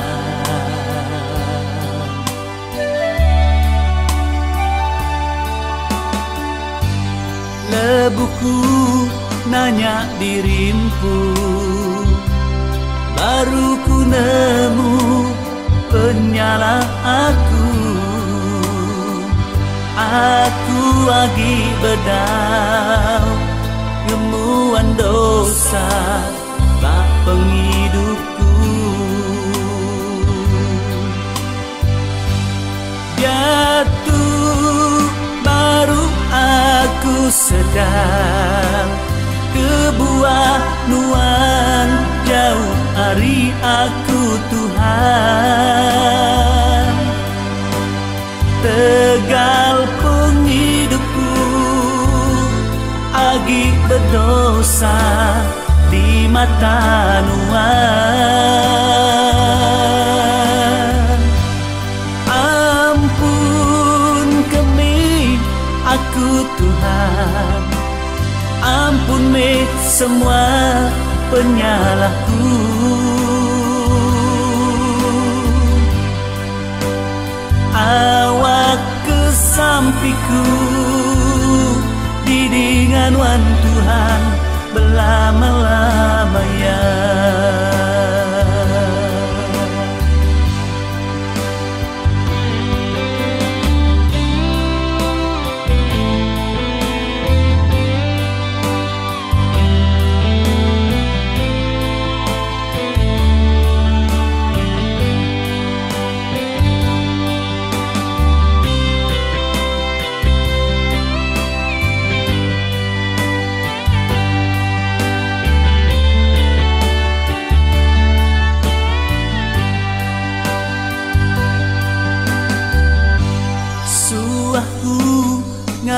lebuku nanya dirimpu baru ku nemu penyala aku lagi bedau ngemuan dosa bak pengidupku jatuh baru aku sedang bedal kebuahan jauh hari aku Tuhan. Tegal penghidupku agi berdosa di mata Tuhan. Ampun kami aku Tuhan, ampun me semua penyalahku. Awak kesampiku didingan wan Tuhan belama-lamanya.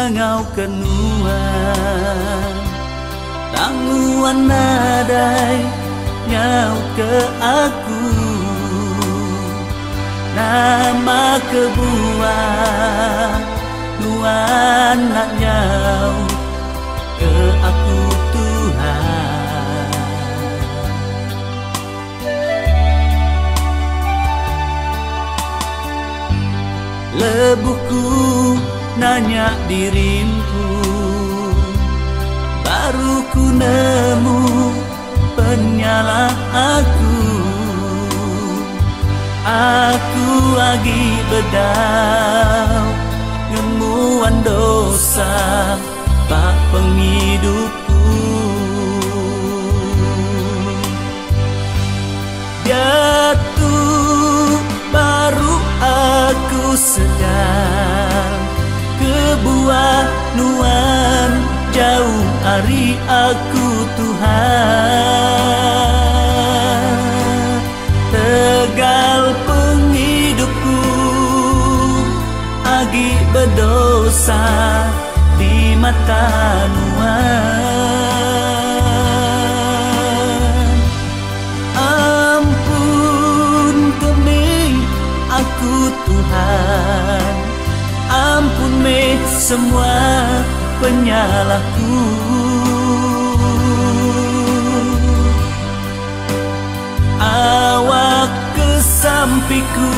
Ngau kenuan tangguan nadai nyau ke aku nama kebuah nuan nak nyau ke aku Tuhan. Lebuhku nanya diriku, baru ku nemu penyalah aku. Aku lagi bedau ngemuan dosa bak penghidupku. Jatuh baru aku sedar kebuah nuan jauh hari aku Tuhan. Tegal penghidupku agi berdosa di mata nuan. Ampun kami aku Tuhan, ampun me semua penyalahku. Awak kesampiku